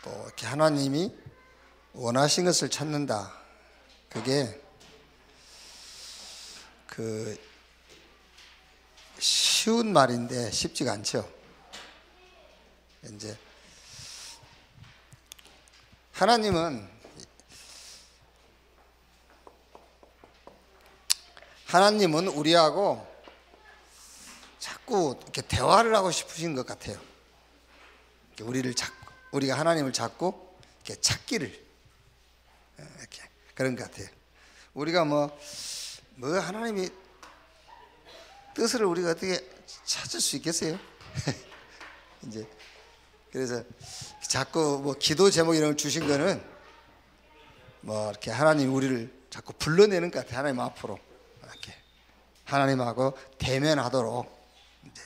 또 이렇게 하나님이 원하신 것을 찾는다. 그게 쉬운 말인데 쉽지가 않죠. 이제 하나님은 우리하고 자꾸 이렇게 대화를 하고 싶으신 것 같아요. 우리가 하나님을 자꾸 이렇게 찾기를 이렇게 그런 것 같아요. 우리가 뭐 하나님이 뜻을 우리가 어떻게 찾을 수 있겠어요? 이제 그래서 자꾸 뭐 기도 제목 이런 걸 주신 거는 뭐 이렇게 하나님 우리를 자꾸 불러내는 것 같아요. 하나님 앞으로 이렇게 하나님하고 대면하도록. 이제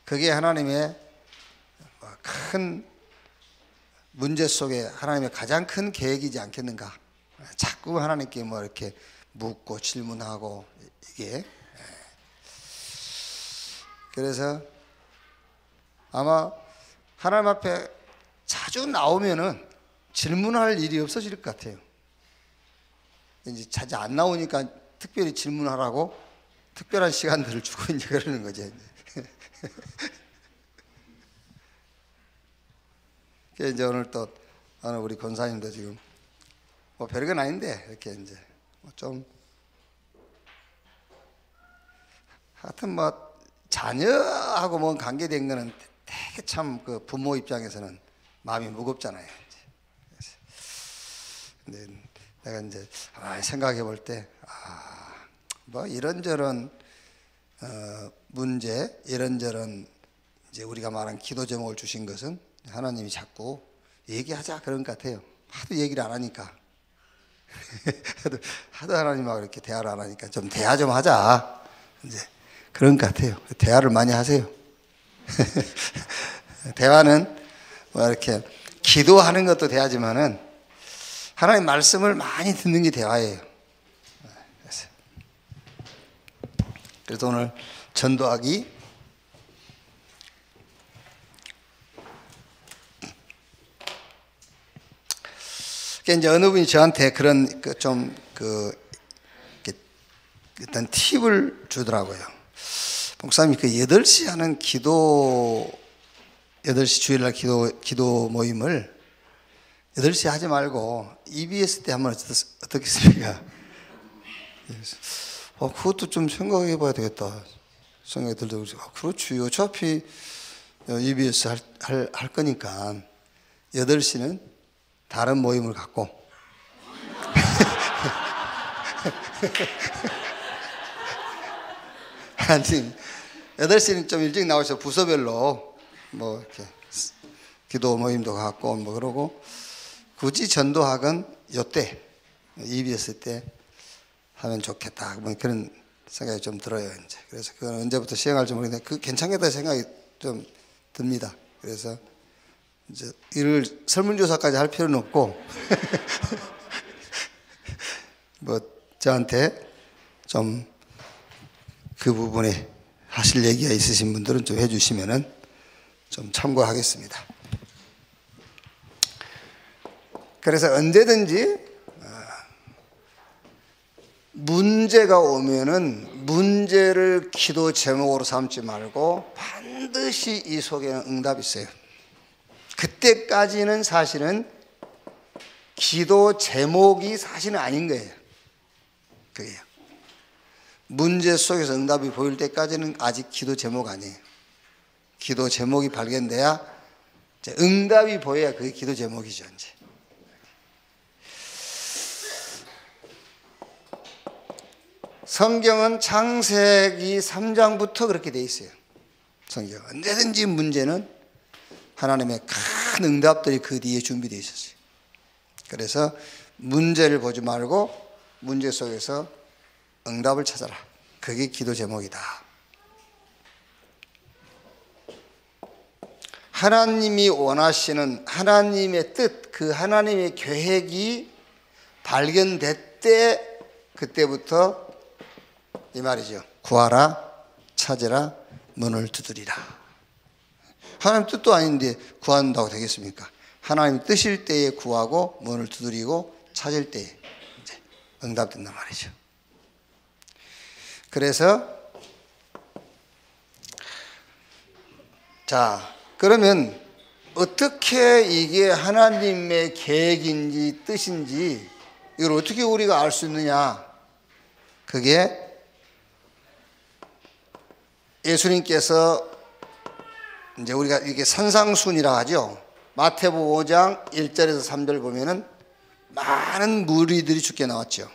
그게 하나님의 큰 문제 속에 하나님의 가장 큰 계획이지 않겠는가. 자꾸 하나님께 뭐 이렇게 묻고 질문하고 이게. 그래서 아마 하나님 앞에 자주 나오면은 질문할 일이 없어질 것 같아요. 이제 자주 안 나오니까 특별히 질문하라고 특별한 시간들을 주고 이제 그러는 거죠. 이제 오늘 또 우리 권사님도 지금 뭐 별건 아닌데 이렇게 이제 좀 하여튼 뭐 자녀하고 뭐 관계된 거는 되게 참 그 부모 입장에서는 마음이 무겁잖아요. 근데 내가 이제 생각해 볼 때 뭐 이런저런 문제, 이런저런 이제 우리가 말한 기도 제목을 주신 것은 하나님이 자꾸 얘기하자 그런 것 같아요. 하도 얘기를 안 하니까 하도 하나님하고 이렇게 대화를 안 하니까 좀 대화 좀 하자 이제 그런 것 같아요. 대화를 많이 하세요. 대화는 뭐 이렇게 기도하는 것도 대화지만은 하나님 말씀을 많이 듣는 게 대화예요. 그래서 오늘 전도하기 이제 어느 분이 저한테 그런 어떤 팁을 주더라고요. 목사님 8시 하는 8시 주일날 기도 모임을 8시 하지 말고 EBS 때 하면 어떻겠습니까? 그것도 좀 생각해 봐야 되겠다 생각이 들더라고요. 그렇지, 어차피 EBS 할 거니까 8시는 다른 모임을 갖고 아니 8시는 좀 일찍 나오셔서 부서별로 뭐 이렇게 기도 모임도 갖고 뭐 그러고 굳이 전도학은 요때 EBS 때 하면 좋겠다 뭐 그런 생각이 좀 들어요. 이제 그래서 그건 언제부터 시행할지 모르겠는데 그 괜찮겠다 생각이 좀 듭니다. 그래서 이제 이를 설문조사까지 할 필요는 없고 뭐 저한테 좀 그 부분에 하실 얘기가 있으신 분들은 좀 해주시면은 좀 참고하겠습니다. 그래서 언제든지 문제가 오면은 문제를 기도 제목으로 삼지 말고 반드시 이 속에는 응답이 있어요. 그때까지는 사실은 기도 제목이 사실은 아닌 거예요. 그게요. 문제 속에서 응답이 보일 때까지는 아직 기도 제목 아니에요. 기도 제목이 발견돼야 이제 응답이 보여야 그게 기도 제목이죠. 이제. 성경은 창세기 3장부터 그렇게 돼 있어요. 성경 언제든지 문제는 하나님의 큰 응답들이 그 뒤에 준비되어 있었어요. 그래서 문제를 보지 말고 문제 속에서 응답을 찾아라. 그게 기도 제목이다. 하나님이 원하시는 하나님의 뜻, 그 하나님의 계획이 발견될 때 그때부터 이 말이죠. 구하라, 찾으라, 문을 두드리라. 하나님 뜻도 아닌데 구한다고 되겠습니까? 하나님 뜨실 때에 구하고 문을 두드리고 찾을 때에 이제 응답된단 말이죠. 그래서 자, 그러면 어떻게 이게 하나님의 계획인지 뜻인지 이걸 어떻게 우리가 알 수 있느냐? 그게 예수님께서 이제 우리가 이게 산상순이라 하죠. 마태복음 5장 1절에서 3절 보면은 많은 무리들이 죽게 나왔죠.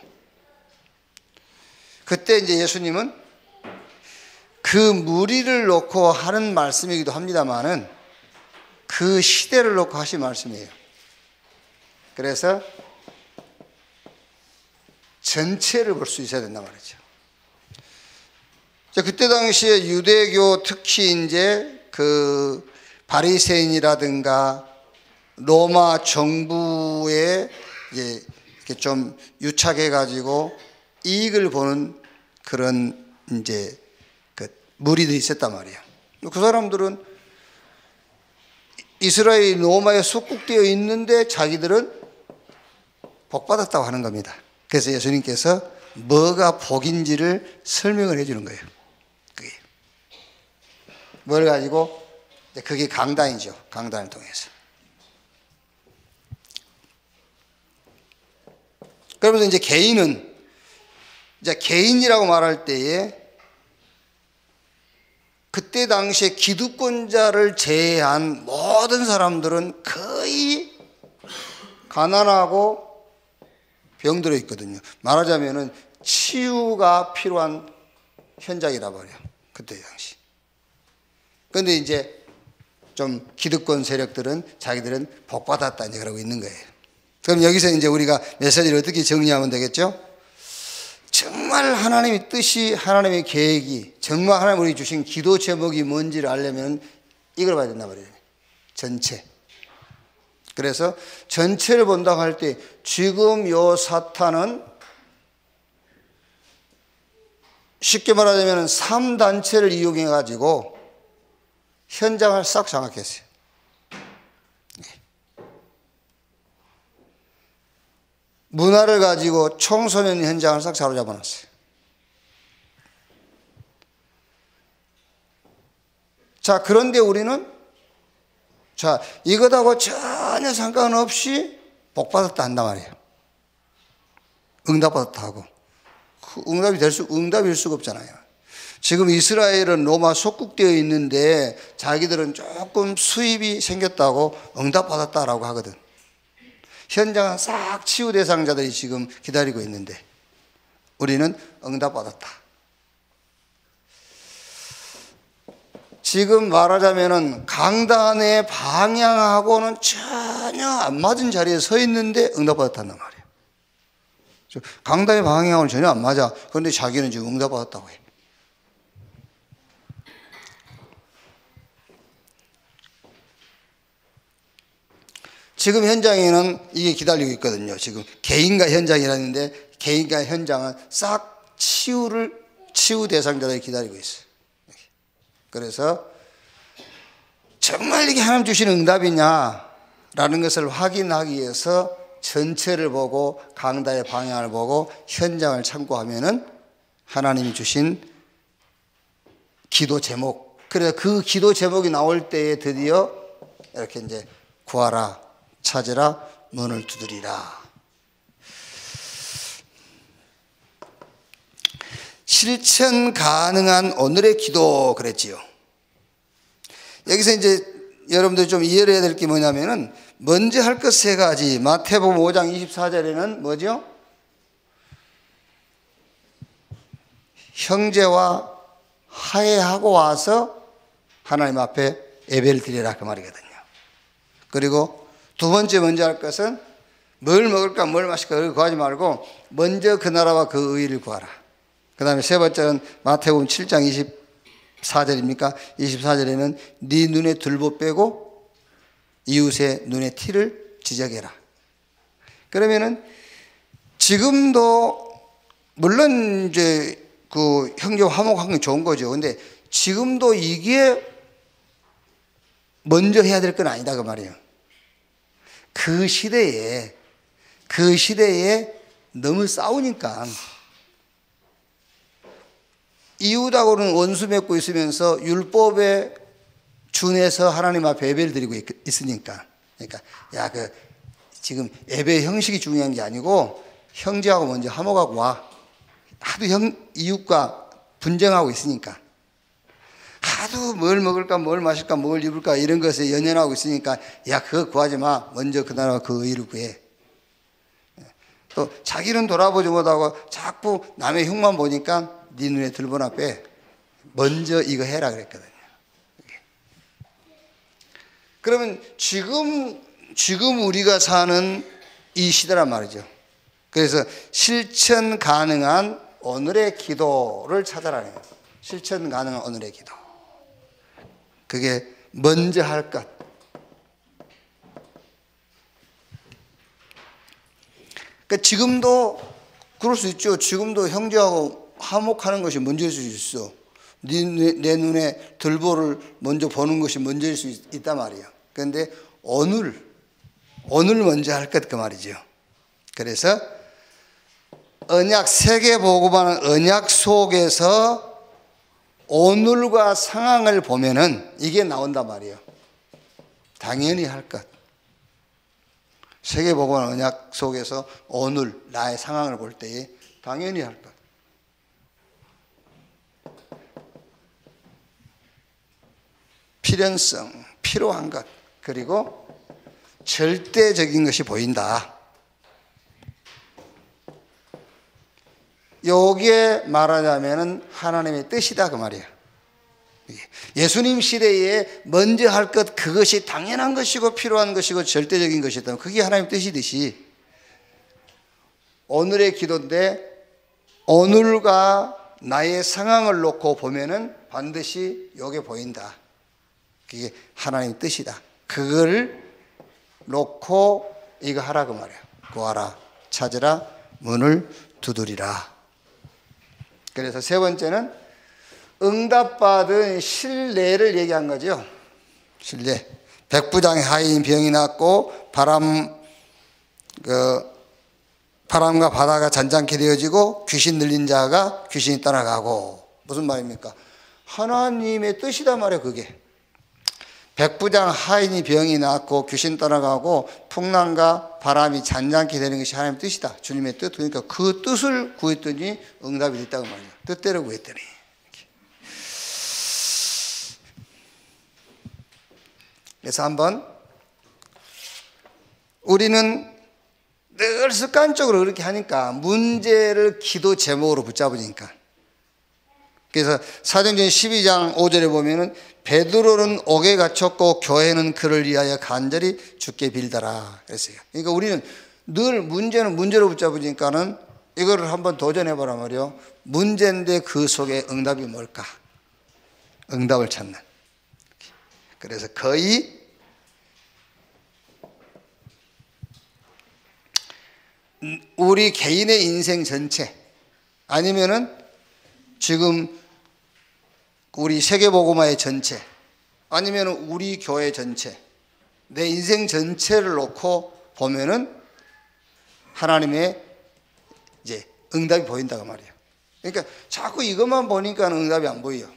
그때 이제 예수님은 그 무리를 놓고 하는 말씀이기도 합니다만은 그 시대를 놓고 하신 말씀이에요. 그래서 전체를 볼 수 있어야 된단 말이죠. 그때 당시에 유대교 특히 이제 그 바리새인이라든가 로마 정부에 이제 이렇게 좀 유착해 가지고 이익을 보는 그런 이제 그 무리들이 있었단 말이에요. 그 사람들은 이스라엘이 로마에 속국되어 있는데 자기들은 복받았다고 하는 겁니다. 그래서 예수님께서 뭐가 복인지를 설명을 해주는 거예요. 그게 뭘 가지고 그게 강단이죠. 강단을 통해서. 그러면서 이제 개인은 이제 개인이라고 말할 때에 그때 당시에 기득권자를 제외한 모든 사람들은 거의 가난하고 병들어 있거든요. 말하자면은 치유가 필요한 현장이라 말이에요. 그때 당시. 그런데 이제 좀 기득권 세력들은 자기들은 복받았다 이제 그러고 있는 거예요. 그럼 여기서 이제 우리가 메시지를 어떻게 정리하면 되겠죠? 정말 하나님의 뜻이, 하나님의 계획이, 정말 하나님 우리 주신 기도 제목이 뭔지를 알려면 이걸 봐야 된단 말이에요. 전체. 그래서 전체를 본다고 할 때 지금 요 사탄은 쉽게 말하자면 3단체를 이용해 가지고 현장을 싹 장악했어요. 문화를 가지고 청소년 현장을 싹 사로잡아 놨어요. 자, 그런데 우리는 자, 이것하고 전혀 상관없이 복받았다 한단 말이에요. 응답받았다 하고. 응답일 수가 없잖아요. 지금 이스라엘은 로마 속국되어 있는데 자기들은 조금 수입이 생겼다고 응답받았다라고 하거든. 현장은 싹 치유 대상자들이 지금 기다리고 있는데 우리는 응답받았다. 지금 말하자면은 강단의 방향하고는 전혀 안 맞은 자리에 서 있는데 응답받았단 말이에요. 강단의 방향하고는 전혀 안 맞아. 그런데 자기는 지금 응답받았다고 해. 지금 현장에는 이게 기다리고 있거든요. 지금 개인과 현장이라는데 개인과 현장은 싹 치유 대상자들이 기다리고 있어요. 그래서 정말 이게 하나님 주시는 응답이냐라는 것을 확인하기 위해서 전체를 보고 강단의 방향을 보고 현장을 참고하면은 하나님이 주신 기도 제목, 그래서 그 기도 제목이 나올 때에 드디어 이렇게 이제 구하라, 찾으라, 문을 두드리라. 실천 가능한 오늘의 기도 그랬지요. 여기서 이제 여러분들 좀 이해를 해야 될 게 뭐냐면은 먼저 할 것 세 가지. 마태복음 5장 24절에는 뭐죠? 형제와 화해하고 와서 하나님 앞에 예배를 드리라 그 말이거든요. 그리고 두 번째 먼저 할 것은 뭘 먹을까 뭘 마실까 그걸 구하지 말고 먼저 그 나라와 그 의를 구하라. 그 다음에 세 번째는 마태복음 7장 24절입니까? 24절에는 네 눈에 들보 빼고 이웃의 눈에 티를 지적해라. 그러면은 지금도 물론 이제 그 형제 화목한 게 좋은 거죠. 근데 지금도 이게 먼저 해야 될 건 아니다 그 말이에요. 그 시대에 너무 싸우니까 이웃하고는 원수 맺고 있으면서 율법에 준해서 하나님 앞에 예배를 드리고 있으니까, 그러니까 야, 지금 예배 형식이 중요한 게 아니고 형제하고 먼저 화목하고 와. 하도 이웃과 분쟁하고 있으니까, 하도 뭘 먹을까 뭘 마실까 뭘 입을까 이런 것에 연연하고 있으니까, 야, 그거 구하지 마. 먼저 그 나라와 그 의를 구해. 또 자기는 돌아보지 못하고 자꾸 남의 흉만 보니까 네 눈에 들본 앞에 먼저 이거 해라 그랬거든요. 그러면 지금 우리가 사는 이 시대란 말이죠. 그래서 실천 가능한 오늘의 기도를 찾아라는 거예요. 실천 가능한 오늘의 기도. 그게 먼저 할 것. 그러니까 지금도 그럴 수 있죠. 지금도 형제하고 화목하는 것이 먼저일 수 있어. 내 눈에 들보를 먼저 보는 것이 먼저일 수 있단 말이에요. 그런데 오늘 먼저 할 것 그 말이죠. 그래서 언약, 세계 복음하는 언약 속에서 오늘과 상황을 보면은 이게 나온단 말이에요. 당연히 할 것. 세계 복음하는 언약 속에서 오늘 나의 상황을 볼 때에 당연히 할 것. 필연성, 필요한 것, 그리고 절대적인 것이 보인다. 여기에 말하자면은 하나님의 뜻이다 그 말이에요. 예수님 시대에 먼저 할 것, 그것이 당연한 것이고 필요한 것이고 절대적인 것이다. 그게 하나님의 뜻이듯이 오늘의 기도인데 오늘과 나의 상황을 놓고 보면은 반드시 여기에 보인다. 그게 하나님의 뜻이다. 그걸 놓고 이거 하라 그 말이에요. 구하라, 찾으라, 문을 두드리라. 그래서 세 번째는 응답받은 신뢰를 얘기한 거죠. 신뢰. 백부장의 하인 병이 났고 바람과 바다가 잔잔케 되어지고 귀신 들린 자가 귀신이 떠나가고. 무슨 말입니까? 하나님의 뜻이단 말이에요. 그게 백부장 하인이 병이 났고 귀신 떠나가고 풍랑과 바람이 잔잔케 되는 것이 하나님의 뜻이다. 주님의 뜻. 그러니까 그 뜻을 구했더니 응답이 됐다고 말이에요. 뜻대로 구했더니. 그래서 한번 우리는 늘 습관적으로 그렇게 하니까 문제를 기도 제목으로 붙잡으니까. 그래서 사도행전 12장 5절에 보면은 베드로는 옥에 갇혔고 교회는 그를 위하여 간절히 주께 빌더라 그랬어요. 그러니까 우리는 늘 문제는 문제로 붙잡으니까는 이거를 한번 도전해보라 말이요. 문제인데 그 속에 응답이 뭘까? 응답을 찾는. 그래서 거의 우리 개인의 인생 전체 아니면은 지금 우리 세계복음화의 전체 아니면 우리 교회 전체 내 인생 전체를 놓고 보면은 하나님의 이제 응답이 보인다고 말이에요. 그러니까 자꾸 이것만 보니까 응답이 안 보여요.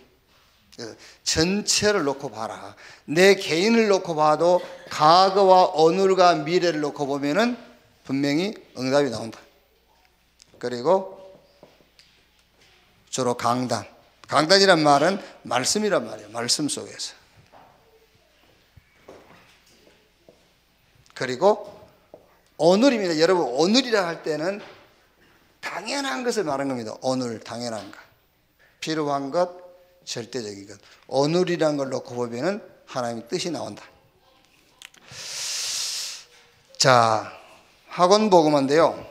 그래서 전체를 놓고 봐라. 내 개인을 놓고 봐도 과거와 오늘과 미래를 놓고 보면은 분명히 응답이 나온다. 그리고 주로 강단이란 말은 말씀이란 말이에요. 말씀 속에서. 그리고 오늘입니다. 여러분, 오늘이라 할 때는 당연한 것을 말한 겁니다. 오늘 당연한 것. 필요한 것, 절대적인 것. 오늘이란 걸 놓고 보면 하나님의 뜻이 나온다. 자, 학원 복음화인데요.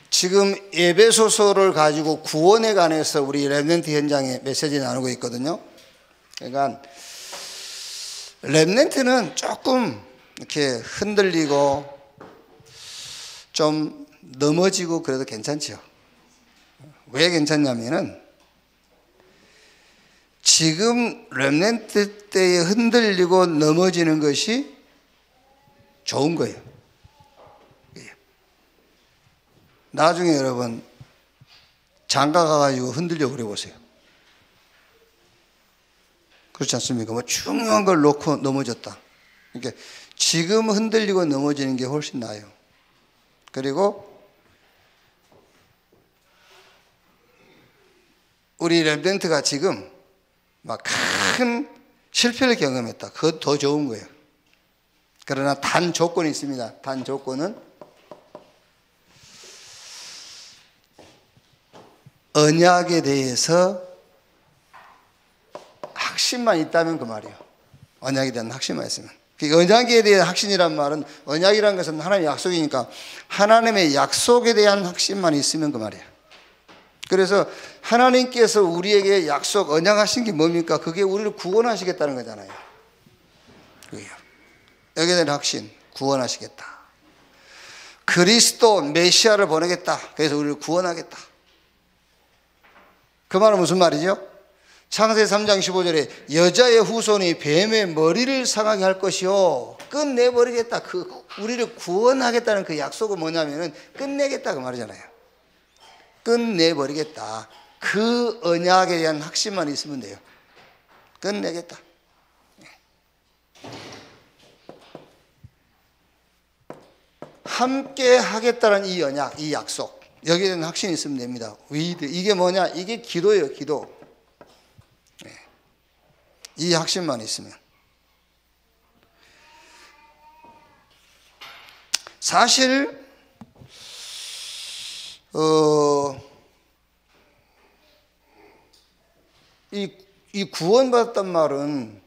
지금 에베소서를 가지고 구원에 관해서 우리 렘넌트 현장에 메시지 나누고 있거든요. 그러니까 렘넌트는 조금 이렇게 흔들리고 좀 넘어지고 그래도 괜찮죠. 왜 괜찮냐면은 지금 렘넌트 때에 흔들리고 넘어지는 것이 좋은 거예요. 나중에 여러분 장가 가가지고 흔들려 그래 보세요. 그렇지 않습니까? 뭐 중요한 걸 놓고 넘어졌다. 그러니까 지금 흔들리고 넘어지는 게 훨씬 나아요. 그리고 우리 렘넌트가 지금 막 큰 실패를 경험했다. 그것 더 좋은 거예요. 그러나 단 조건이 있습니다. 단 조건은 언약에 대해서 확신만 있다면 그 말이에요. 언약에 대한 확신만 있으면. 언약에 대한 확신이란 말은, 언약이라는 것은 하나님의 약속이니까 하나님의 약속에 대한 확신만 있으면 그 말이에요. 그래서 하나님께서 우리에게 약속, 언약하신 게 뭡니까? 그게 우리를 구원하시겠다는 거잖아요. 그게요. 여기에 대한 확신, 구원하시겠다. 그리스도 메시아를 보내겠다. 그래서 우리를 구원하겠다. 그 말은 무슨 말이죠? 창세기 3장 15절에 여자의 후손이 뱀의 머리를 상하게 할 것이요 끝내버리겠다. 우리를 구원하겠다는 그 약속은 뭐냐면은 끝내겠다 그 말이잖아요. 끝내버리겠다. 그 언약에 대한 확신만 있으면 돼요. 끝내겠다. 함께 하겠다는 이 언약, 이 약속, 여기에 대한 확신이 있으면 됩니다. 이게 뭐냐? 이게 기도예요. 기도. 이 확신만 있으면. 사실 이 구원받았단 말은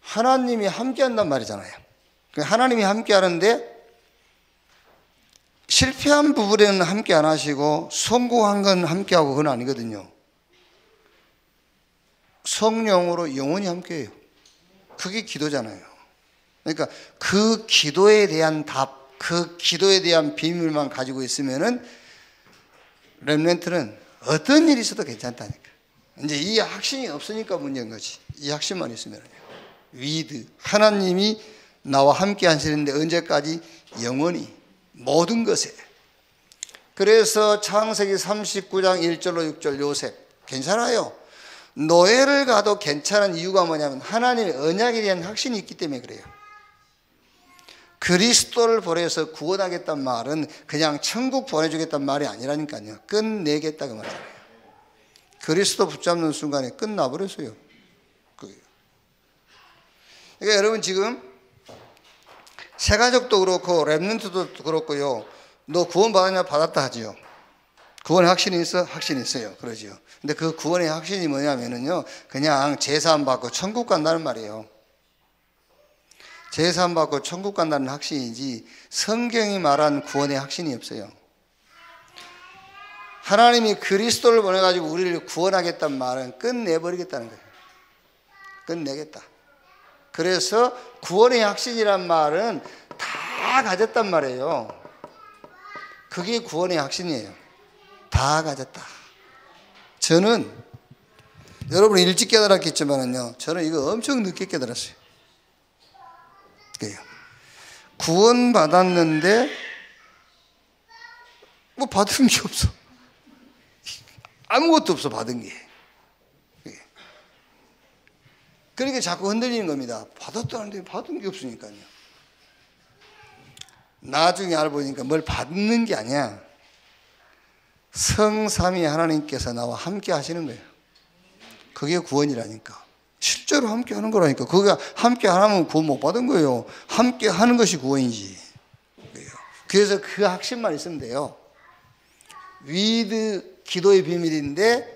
하나님이 함께 한단 말이잖아요. 하나님이 함께 하는데 실패한 부분에는 함께 안 하시고 성공한 건 함께 하고 그건 아니거든요. 성령으로 영원히 함께 해요. 그게 기도잖아요. 그러니까 그 기도에 대한 답, 그 기도에 대한 비밀만 가지고 있으면은 렘넌트는 어떤 일이 있어도 괜찮다니까. 이제 이 확신이 없으니까 문제인 거지. 이 확신만 있으면요. 위드, 하나님이 나와 함께 하시는데 언제까지? 영원히 모든 것에. 그래서 창세기 39장 1절로 6절 요셉 괜찮아요. 노예를 가도 괜찮은 이유가 뭐냐면 하나님의 언약에 대한 확신이 있기 때문에 그래요. 그리스도를 보내서 구원하겠다는 말은 그냥 천국 보내주겠다는 말이 아니라니까요. 끝내겠다 그 말이잖아요. 그리스도 붙잡는 순간에 끝나버렸어요. 그러니까 여러분 지금 새가족도 그렇고 렘넌트도 그렇고요. 너 구원 받았냐? 받았다 하지요. 구원의 확신이 있어? 확신이 있어요. 그러지요. 근데 그 구원의 확신이 뭐냐면은요, 그냥 제사함 받고 천국 간다는 말이에요. 제사함 받고 천국 간다는 확신이지 성경이 말한 구원의 확신이 없어요. 하나님이 그리스도를 보내가지고 우리를 구원하겠다는 말은 끝내버리겠다는 거예요. 끝내겠다. 그래서 구원의 확신이란 말은 다 가졌단 말이에요. 그게 구원의 확신이에요. 다 가졌다. 저는 여러분이 일찍 깨달았겠지만은요, 저는 이거 엄청 늦게 깨달았어요. 그래요. 구원 받았는데 뭐 받은 게 없어. 아무것도 없어 받은 게. 그러니까 자꾸 흔들리는 겁니다. 받았다는데 받은 게 없으니까요. 나중에 알고 보니까 뭘 받는 게 아니야. 성삼위 하나님께서 나와 함께 하시는 거예요. 그게 구원이라니까. 실제로 함께 하는 거라니까. 그게 함께 안 하면 구원 못 받은 거예요. 함께 하는 것이 구원이지. 그래서 그 확신만 있으면 돼요. 위드 기도의 비밀인데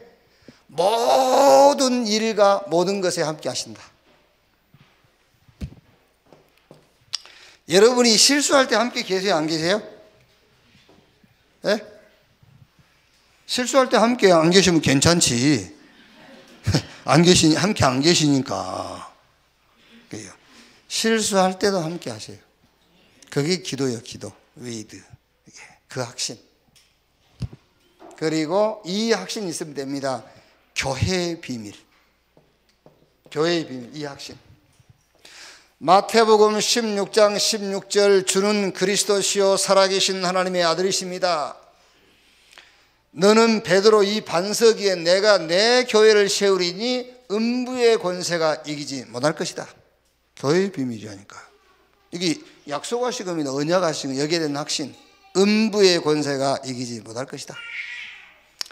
모든 일과 모든 것에 함께 하신다. 여러분이 실수할 때 함께 계세요? 안 계세요? 네? 실수할 때 함께 안 계시면 괜찮지. 함께 안 계시니까. 그래요. 실수할 때도 함께 하세요. 그게 기도예요, 기도. 위드. 그 확신. 그리고 이 확신이 있으면 됩니다. 교회의 비밀. 교회의 비밀, 이 확신. 마태복음 16장 16절, 주는 그리스도시요 살아계신 하나님의 아들이십니다. 너는 베드로, 이 반석 위에 내가 내 교회를 세우리니 음부의 권세가 이기지 못할 것이다. 교회의 비밀이라니까. 이게 약속하신 겁니다. 언약하신 여기에 대한 확신. 음부의 권세가 이기지 못할 것이다.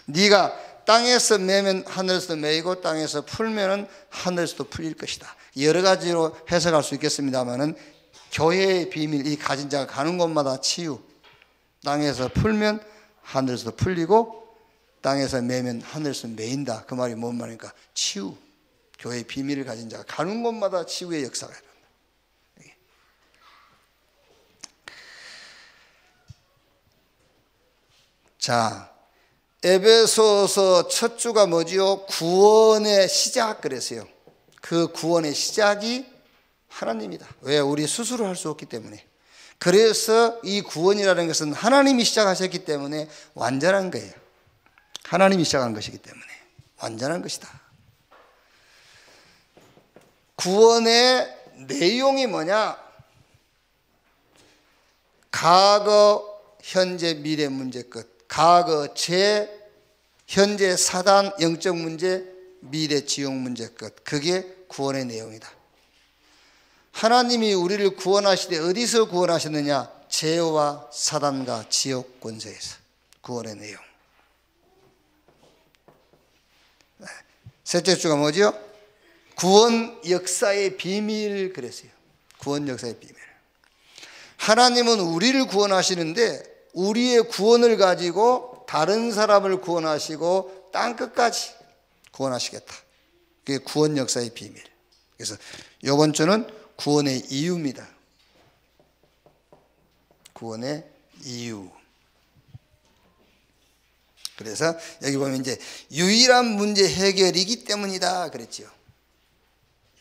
네가 땅에서 매면 하늘에서 매이고 땅에서 풀면은 하늘에서도 풀릴 것이다. 여러 가지로 해석할 수 있겠습니다만은 교회의 비밀, 이 가진 자가 가는 곳마다 치유. 땅에서 풀면 하늘에서도 풀리고 땅에서 매면 하늘에서 매인다. 그 말이 뭔 말입니까? 치유. 교회의 비밀을 가진 자가 가는 곳마다 치유의 역사가 일어난다. 자, 에베소서 첫 주가 뭐지요? 구원의 시작 그랬어요. 그 구원의 시작이 하나님이다. 왜? 우리 스스로 할 수 없기 때문에. 그래서 이 구원이라는 것은 하나님이 시작하셨기 때문에 완전한 거예요. 하나님이 시작한 것이기 때문에 완전한 것이다. 구원의 내용이 뭐냐? 과거, 현재, 미래 문제 끝. 과거 죄, 현재 사단 영적 문제, 미래 지옥 문제 끝. 그게 구원의 내용이다. 하나님이 우리를 구원하시되 어디서 구원하셨느냐? 죄와 사단과 지옥 권세에서. 구원의 내용. 셋째 주가 뭐죠? 구원 역사의 비밀 그랬어요. 구원 역사의 비밀. 하나님은 우리를 구원하시는데 우리의 구원을 가지고 다른 사람을 구원하시고 땅끝까지 구원하시겠다. 그게 구원 역사의 비밀. 그래서 이번 주는 구원의 이유입니다. 구원의 이유. 그래서 여기 보면 이제 유일한 문제 해결이기 때문이다 그랬죠.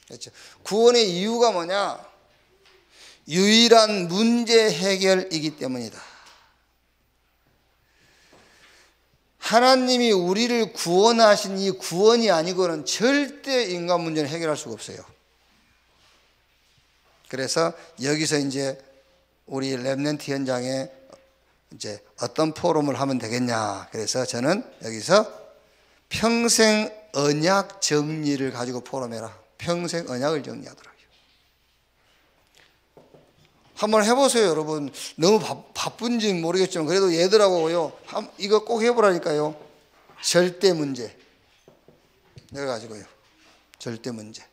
그렇죠. 구원의 이유가 뭐냐? 유일한 문제 해결이기 때문이다. 하나님이 우리를 구원하신 이 구원이 아니고는 절대 인간 문제는 해결할 수가 없어요. 그래서 여기서 이제 우리 렘넌트 현장에 이제 어떤 포럼을 하면 되겠냐. 그래서 저는 여기서 평생 언약 정리를 가지고 포럼해라. 평생 언약을 정리하더라고요. 한번 해보세요, 여러분. 너무 바쁜지는 모르겠지만 그래도 얘들하고요, 이거 꼭 해보라니까요. 절대 문제. 내가 가지고요. 절대 문제.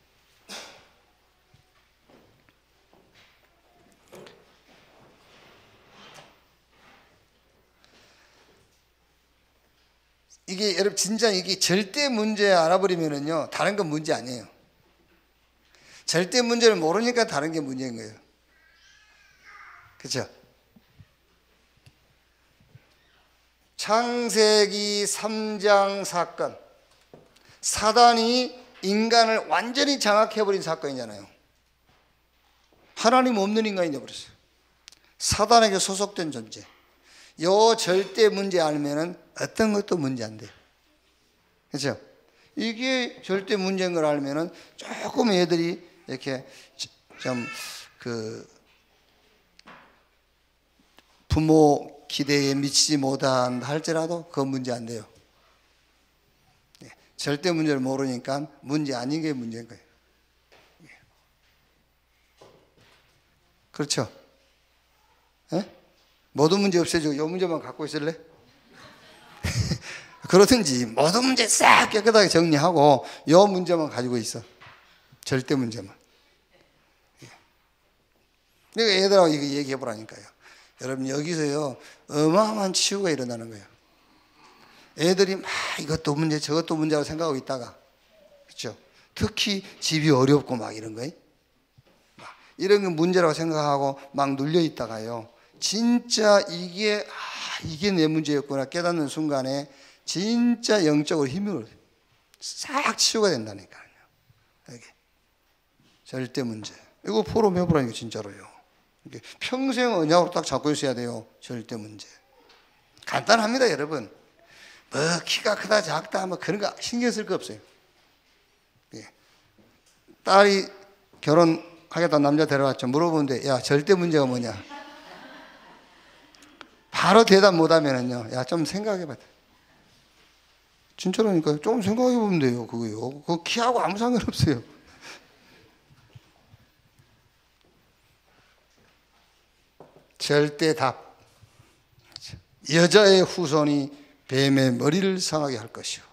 이게 여러분 진짜 이게 절대 문제 알아버리면은요, 다른 건 문제 아니에요. 절대 문제를 모르니까 다른 게 문제인 거예요. 그렇죠? 창세기 3장 사건. 사단이 인간을 완전히 장악해버린 사건이잖아요. 하나님 없는 인간이 되어버렸어요. 사단에게 소속된 존재. 요 절대 문제 알면은 어떤 것도 문제 안 돼요. 그렇죠? 이게 절대 문제인 걸 알면은 조금 애들이 이렇게 좀 부모 기대에 미치지 못한다 할지라도 그 문제 안 돼요. 절대 문제를 모르니까 문제 아닌 게 문제인 거예요. 그렇죠? 에? 모든 문제 없애주고 이 문제만 갖고 있을래? 그러든지 모든 문제 싹 깨끗하게 정리하고 이 문제만 가지고 있어. 절대 문제만. 내가 애들하고 이거 얘기해 보라니까요. 여러분 여기서요 어마어마한 치유가 일어나는 거예요. 애들이 막 이것도 문제 저것도 문제라고 생각하고 있다가, 그렇죠? 특히 집이 어렵고 막 이런 거예요. 막 이런 게 문제라고 생각하고 막 눌려 있다가요, 진짜 이게 내 문제였구나 깨닫는 순간에 진짜 영적으로 힘을 싹 치유가 된다니까요. 이게 절대 문제. 이거 포럼 해보라니까 진짜로요. 이게 평생 언약으로 딱 잡고 있어야 돼요. 절대 문제. 간단합니다, 여러분. 뭐 키가 크다 작다 뭐 그런 거 신경 쓸 거 없어요. 예. 딸이 결혼하겠다는 남자 데려왔죠. 물어보는데 야, 절대 문제가 뭐냐? 바로 대답 못하면은요, 야, 좀 생각해봐. 진짜라니까요. 조금 생각해보면 돼요. 그거요. 그 키하고 아무 상관없어요. 절대 답. 여자의 후손이 뱀의 머리를 상하게 할 것이요.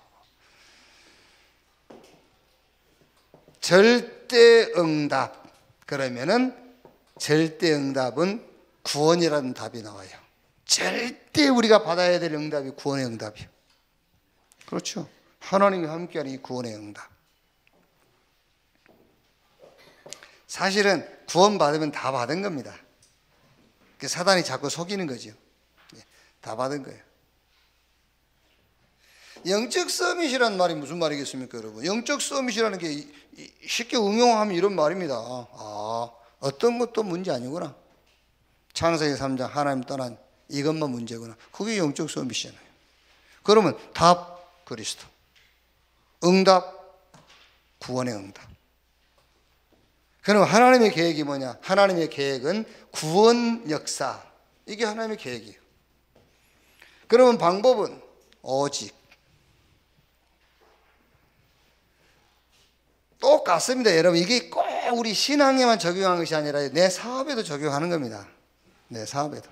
절대응답. 그러면은 절대응답은 구원이라는 답이 나와요. 절대 우리가 받아야 될 응답이 구원의 응답이요. 그렇죠. 하나님이 함께하는 이 구원의 응답. 사실은 구원받으면 다 받은 겁니다. 사단이 자꾸 속이는 거죠. 다 받은 거예요. 영적 서밋이라는 말이 무슨 말이겠습니까, 여러분? 영적 서밋이라는 게 쉽게 응용하면 이런 말입니다. 어떤 것도 문제 아니구나. 창세기 3장 하나님 떠난 이것만 문제구나. 그게 영적 서밋이잖아요. 그러면 답 그리스도, 응답 구원의 응답. 그럼 하나님의 계획이 뭐냐? 하나님의 계획은 구원 역사. 이게 하나님의 계획이에요. 그러면 방법은 오직 똑같습니다. 여러분, 이게 꼭 우리 신앙에만 적용하는 것이 아니라 내 사업에도 적용하는 겁니다. 내 사업에도.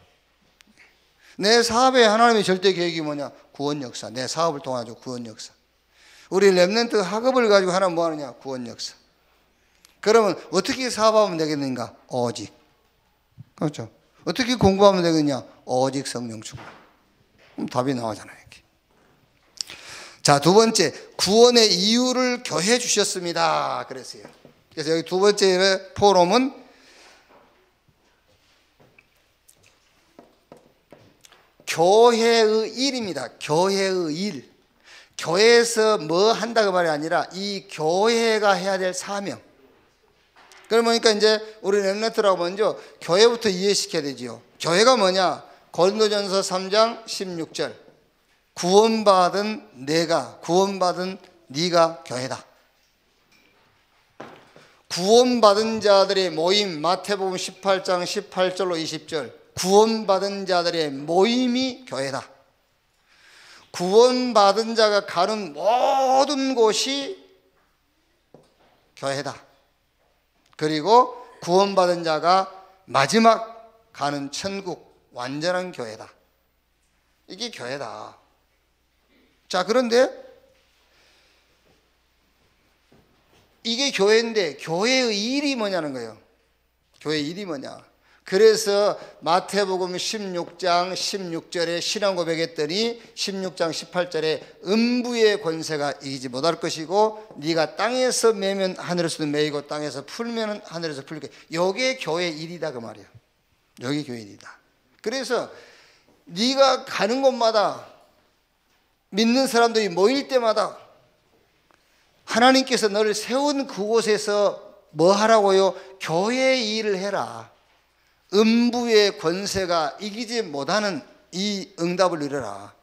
내 사업에 하나님의 절대 계획이 뭐냐? 구원 역사. 내 사업을 통하여 구원 역사. 우리 렘넌트 학업을 가지고 하나님 뭐 하느냐? 구원 역사. 그러면 어떻게 사업하면 되겠는가? 오직. 그렇죠. 어떻게 공부하면 되겠냐? 오직 성령 충만. 그럼 답이 나오잖아요. 이렇게. 자, 두 번째, 구원의 이유를 교회 주셨습니다. 그랬어요. 그래서 여기 두 번째 포럼은 교회의 일입니다. 교회의 일. 교회에서 뭐 한다고 말이 아니라 이 교회가 해야 될 사명. 그러니까 이제 우리 렘넌트라고 먼저 교회부터 이해시켜야 되지요. 교회가 뭐냐? 고린도전서 3장 16절. 구원받은 네가 교회다. 구원받은 자들의 모임, 마태복음 18장 18절로 20절. 구원받은 자들의 모임이 교회다. 구원받은 자가 가는 모든 곳이 교회다. 그리고 구원받은 자가 마지막 가는 천국, 완전한 교회다. 이게 교회다. 자, 그런데 이게 교회인데 교회의 일이 뭐냐는 거예요. 교회의 일이 뭐냐. 그래서 마태복음 16장 16절에 신앙 고백했더니 16장 18절에 음부의 권세가 이기지 못할 것이고 네가 땅에서 매면 하늘에서도 매이고 땅에서 풀면 하늘에서 풀게. 이게 교회의 일이다 그 말이에요. 여기 교회의 일이다. 그래서 네가 가는 곳마다 믿는 사람들이 모일 때마다 하나님께서 너를 세운 그곳에서 뭐 하라고요? 교회의 일을 해라. 음부의 권세가 이기지 못하는 이 응답을 누려라.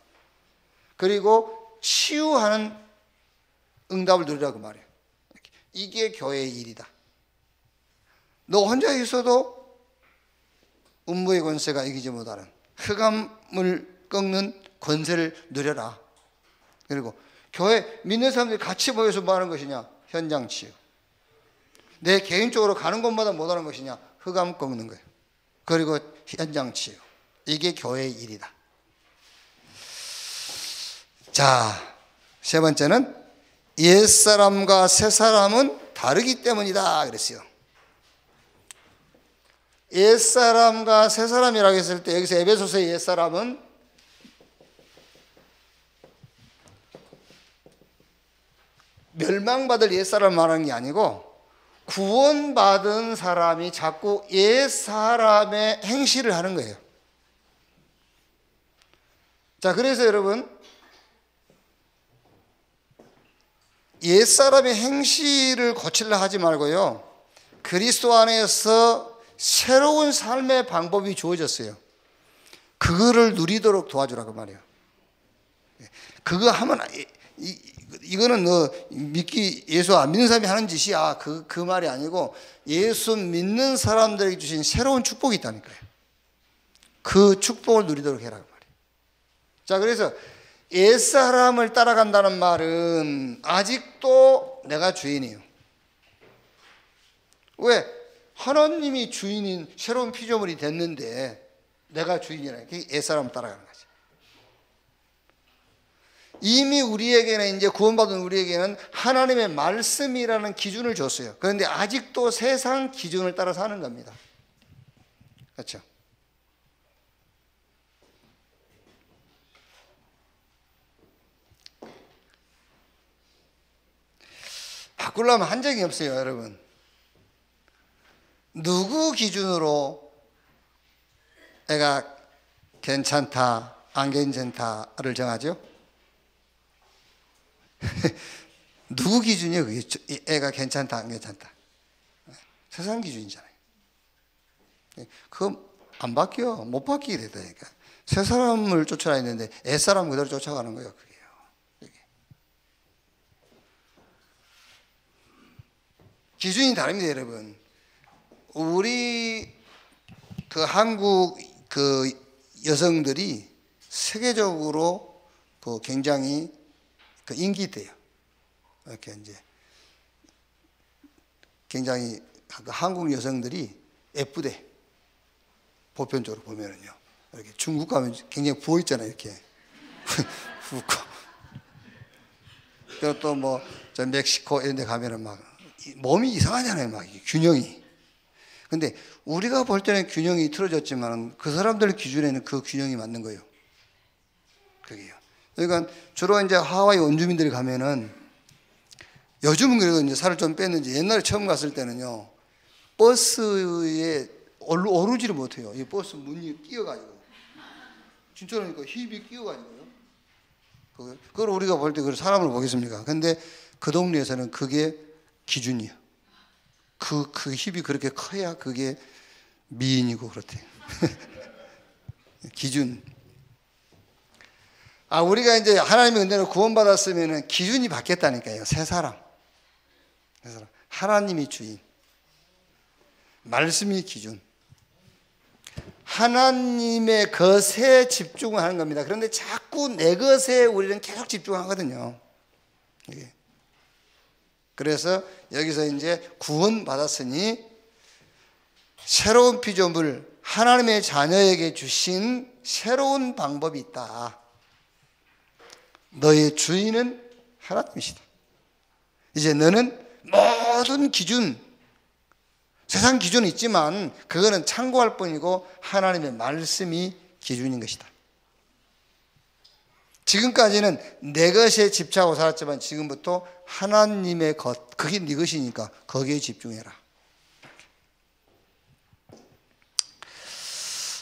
그리고 치유하는 응답을 누리라 그 말이에요. 이게 교회의 일이다. 너 혼자 있어도 음부의 권세가 이기지 못하는 흑암을 꺾는 권세를 누려라. 그리고 교회 믿는 사람들이 같이 모여서 뭐 하는 것이냐? 현장 치유. 내 개인적으로 가는 곳마다 뭐 하는 것이냐? 흑암 꺾는 거예요. 그리고 현장 치유. 이게 교회의 일이다. 자, 세 번째는 옛사람과 새사람은 다르기 때문이다 그랬어요. 옛사람과 새사람이라고 했을 때 여기서 에베소서의 옛사람은 멸망받을 옛사람을 말하는 게 아니고 구원받은 사람이 자꾸 옛사람의 행실을 하는 거예요. 자, 그래서 여러분 옛사람의 행실을 고치려 하지 말고요, 그리스도 안에서 새로운 삶의 방법이 주어졌어요. 그거를 누리도록 도와주라고 말이에요. 그거 하면 이거는 너 믿기 예수 안 믿는 사람이 하는 짓이야. 그 말이 아니고 예수 믿는 사람들에게 주신 새로운 축복이 있다니까요. 그 축복을 누리도록 해라 그 말이에요. 자, 그래서 옛사람을 따라간다는 말은 아직도 내가 주인이에요. 왜? 하나님이 주인인 새로운 피조물이 됐는데 내가 주인이라. 그게 옛사람을 따라가는 거죠. 이미 우리에게는 이제 구원받은 우리에게는 하나님의 말씀이라는 기준을 줬어요. 그런데 아직도 세상 기준을 따라 사는 겁니다. 그렇죠? 바꾸려면 한정이 없어요, 여러분. 누구 기준으로 애가 괜찮다, 안 괜찮다를 정하죠? 누구 기준이에요? 그게 애가 괜찮다, 안 괜찮다? 세상 기준이잖아요. 그거 안 바뀌어. 못 바뀌게 되다니까. 새 사람을 쫓아야 했는데 옛 사람 그대로 쫓아가는 거예요. 그게요. 기준이 다릅니다, 여러분. 우리 그 한국 그 여성들이 세계적으로 그 굉장히 그 인기 있대요. 이렇게 이제 굉장히 그 한국 여성들이 예쁘대. 보편적으로 보면은요. 이렇게 중국 가면 굉장히 부어 있잖아요, 이렇게. 붓고. 그리고 또 뭐 저 멕시코 이런 데 가면은 막 몸이 이상하잖아요, 막 균형이. 근데 우리가 볼 때는 균형이 틀어졌지만 그 사람들 기준에는 그 균형이 맞는 거예요. 그게요. 그러니까 주로 이제 하와이 원주민들이 가면은 요즘은 그래도 이제 살을 좀 뺐는지 옛날에 처음 갔을 때는요, 버스에 오르지를 못해요. 이 버스 문이 끼어가지고. 진짜로 그러니까 힙이 끼어가지고요. 그걸 우리가 볼 때 그 사람을 보겠습니까? 근데 그 동네에서는 그게 기준이야. 그 힙이 그렇게 커야 그게 미인이고 그렇대요. 기준. 우리가 이제 하나님의 은혜로 구원받았으면 기준이 바뀌었다니까요. 새 사람. 하나님이 주인. 말씀이 기준. 하나님의 것에 집중하는 겁니다. 그런데 자꾸 내 것에 우리는 계속 집중하거든요. 이게. 그래서 여기서 이제 구원받았으니 새로운 피조물, 하나님의 자녀에게 주신 새로운 방법이 있다. 너의 주인은 하나님이시다. 이제 너는 모든 기준, 세상 기준은 있지만 그거는 참고할 뿐이고 하나님의 말씀이 기준인 것이다. 지금까지는 내 것에 집착하고 살았지만 지금부터 하나님의 것, 그게 네 것이니까 거기에 집중해라.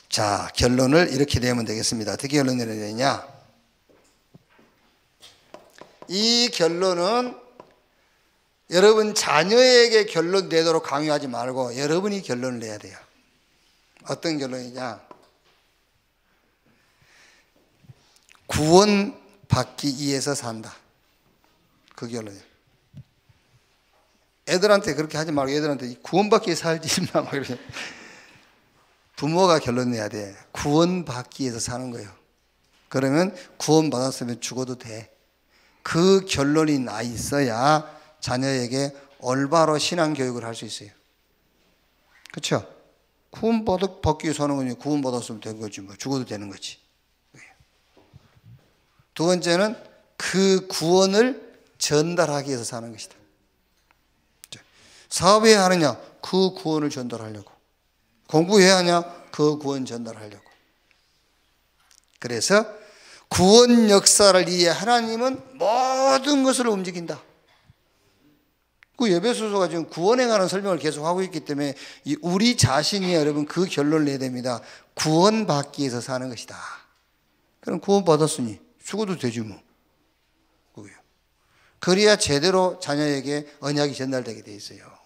자, 결론을 이렇게 내면 되겠습니다. 어떻게 결론을 내야 되냐? 이 결론은 여러분 자녀에게 결론 내도록 강요하지 말고 여러분이 결론을 내야 돼요. 어떤 결론이냐? 구원받기 위해서 산다. 그 결론이에요. 애들한테 그렇게 하지 말고 애들한테 구원받기 위해서 살지 마 막 이렇게. 부모가 결론 내야 돼. 구원받기 위해서 사는 거예요. 그러면 구원받았으면 죽어도 돼. 그 결론이 나 있어야 자녀에게 올바로 신앙교육을 할 수 있어요. 그렇죠? 구원받기 위해서 하는 거니 구원받았으면 된 거지 뭐. 죽어도 되는 거지. 두 번째는 그 구원을 전달하기 위해서 사는 것이다. 사업해야 하느냐? 그 구원을 전달하려고. 공부해야 하냐? 그 구원 전달하려고. 그래서 구원 역사를 위해 하나님은 모든 것을 움직인다. 그 에베소서가 지금 구원에 관한 설명을 계속하고 있기 때문에 우리 자신이 여러분 그 결론을 내야 됩니다. 구원받기 위해서 사는 것이다. 그럼 구원받았으니 죽어도 되지 뭐. 그게요. 그래야 제대로 자녀에게 언약이 전달되게 돼 있어요.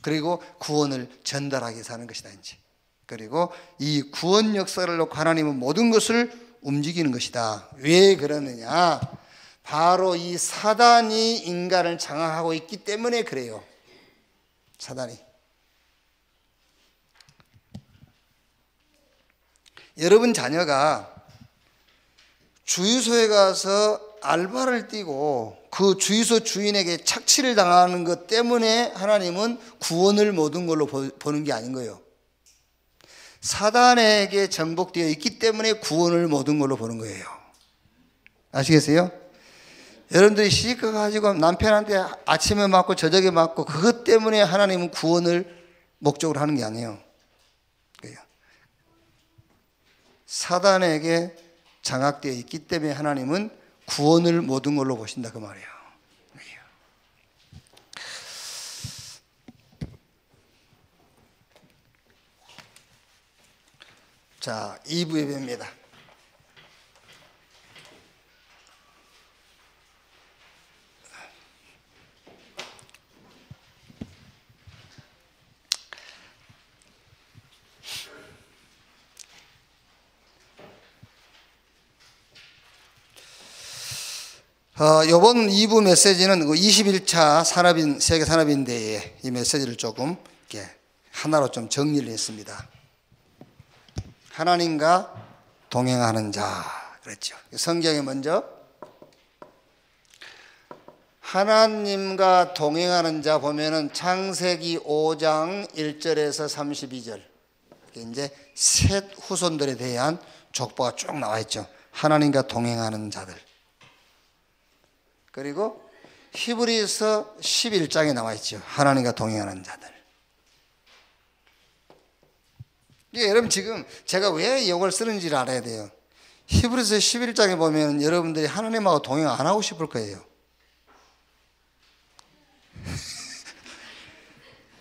그리고 구원을 전달하게 사는 것이다 이제. 그리고 이 구원 역사를 놓고 하나님은 모든 것을 움직이는 것이다. 왜 그러느냐? 바로 이 사단이 인간을 장악하고 있기 때문에 그래요. 사단이. 여러분 자녀가 주유소에 가서 알바를 뛰고 그 주유소 주인에게 착취를 당하는 것 때문에 하나님은 구원을 못 얻은 걸로 보는 게 아닌 거예요. 사단에게 정복되어 있기 때문에 구원을 못 얻은 걸로 보는 거예요. 아시겠어요? 여러분들이 시집가 가지고 남편한테 아침에 맞고 저녁에 맞고 그것 때문에 하나님은 구원을 목적으로 하는 게 아니에요. 사단에게 장악되어 있기 때문에 하나님은 구원을 못 얻은 걸로 보신다 그 말이에요. 자, 2부 예배입니다. 이번 2부 메시지는 21차 세계 산업인대회 이 메시지를 조금 이렇게 하나로 좀 정리를 했습니다. 하나님과 동행하는 자 그랬죠. 성경에 먼저 하나님과 동행하는 자 보면은 창세기 5장 1절에서 32절 이제 셋 후손들에 대한 족보가 쭉 나와 있죠. 하나님과 동행하는 자들. 그리고 히브리서 11장에 나와 있죠. 하나님과 동행하는 자들. 여러분 지금 제가 왜 이걸 쓰는지를 알아야 돼요. 히브리서 11장에 보면 여러분들이 하나님하고 동행 안 하고 싶을 거예요.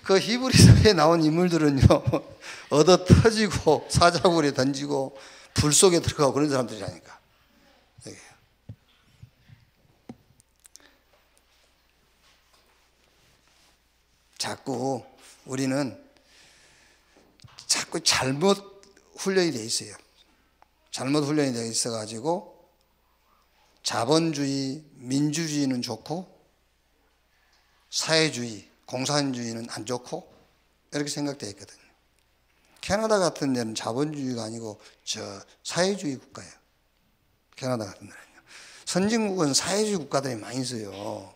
그 히브리서에 나온 인물들은요 얻어 터지고 사자굴에 던지고 불 속에 들어가고 그런 사람들이라니까. 자꾸 우리는 자꾸 잘못 훈련이 돼 있어요. 잘못 훈련이 돼 있어가지고 자본주의, 민주주의는 좋고 사회주의, 공산주의는 안 좋고 이렇게 생각되어 있거든요. 캐나다 같은 데는 자본주의가 아니고 사회주의 국가예요. 캐나다 같은 데는요. 선진국은 사회주의 국가들이 많이 있어요.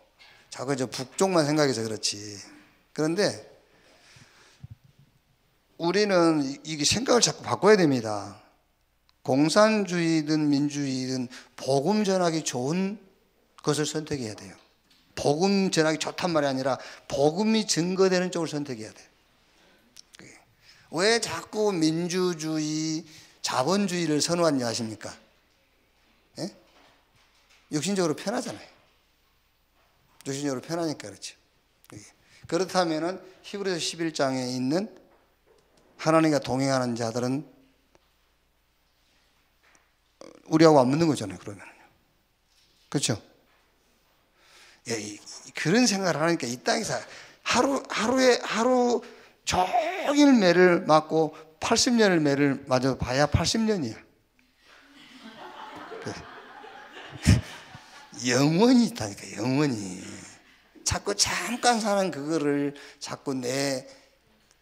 자꾸 북쪽만 생각해서 그렇지. 그런데 우리는 이게 생각을 자꾸 바꿔야 됩니다. 공산주의든 민주주의든 복음 전하기 좋은 것을 선택해야 돼요. 복음 전하기 좋단 말이 아니라 복음이 증거되는 쪽을 선택해야 돼요. 왜 자꾸 민주주의, 자본주의를 선호하냐 하십니까? 예? 육신적으로 편하잖아요. 육신적으로 편하니까 그렇죠. 그렇다면 히브리서 11장에 있는 하나님과 동행하는 자들은 우리하고 안 맞는 거잖아요. 그러면요. 그렇죠? 그런 생각을 하니까 이 땅에서 하루 종일 매를 맞고 80년을 매를 맞아도 봐야 80년이야. 영원히 있다니까, 영원히. 자꾸 잠깐 사는 그거를 자꾸 내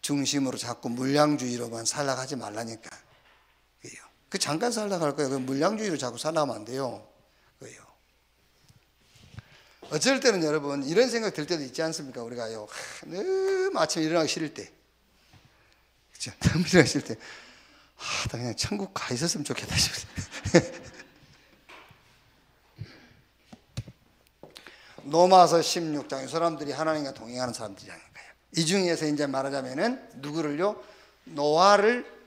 중심으로 자꾸 물량주의로만 살아가지 말라니까. 그 잠깐 살아갈 거예요. 그 물량주의로 자꾸 살아가면 안 돼요. 그래요. 어쩔 때는 여러분 이런 생각 들 때도 있지 않습니까? 우리가요. 너무 아침에 일어나기 싫을 때. 그렇죠? 너무 일어나기 싫을 때. 나 그냥 천국 가 있었으면 좋겠다 싶어요. 로마서 16장 사람들이 하나님과 동행하는 사람들이라니까요. 이 중에서 이제 말하자면은 누구를요? 노아를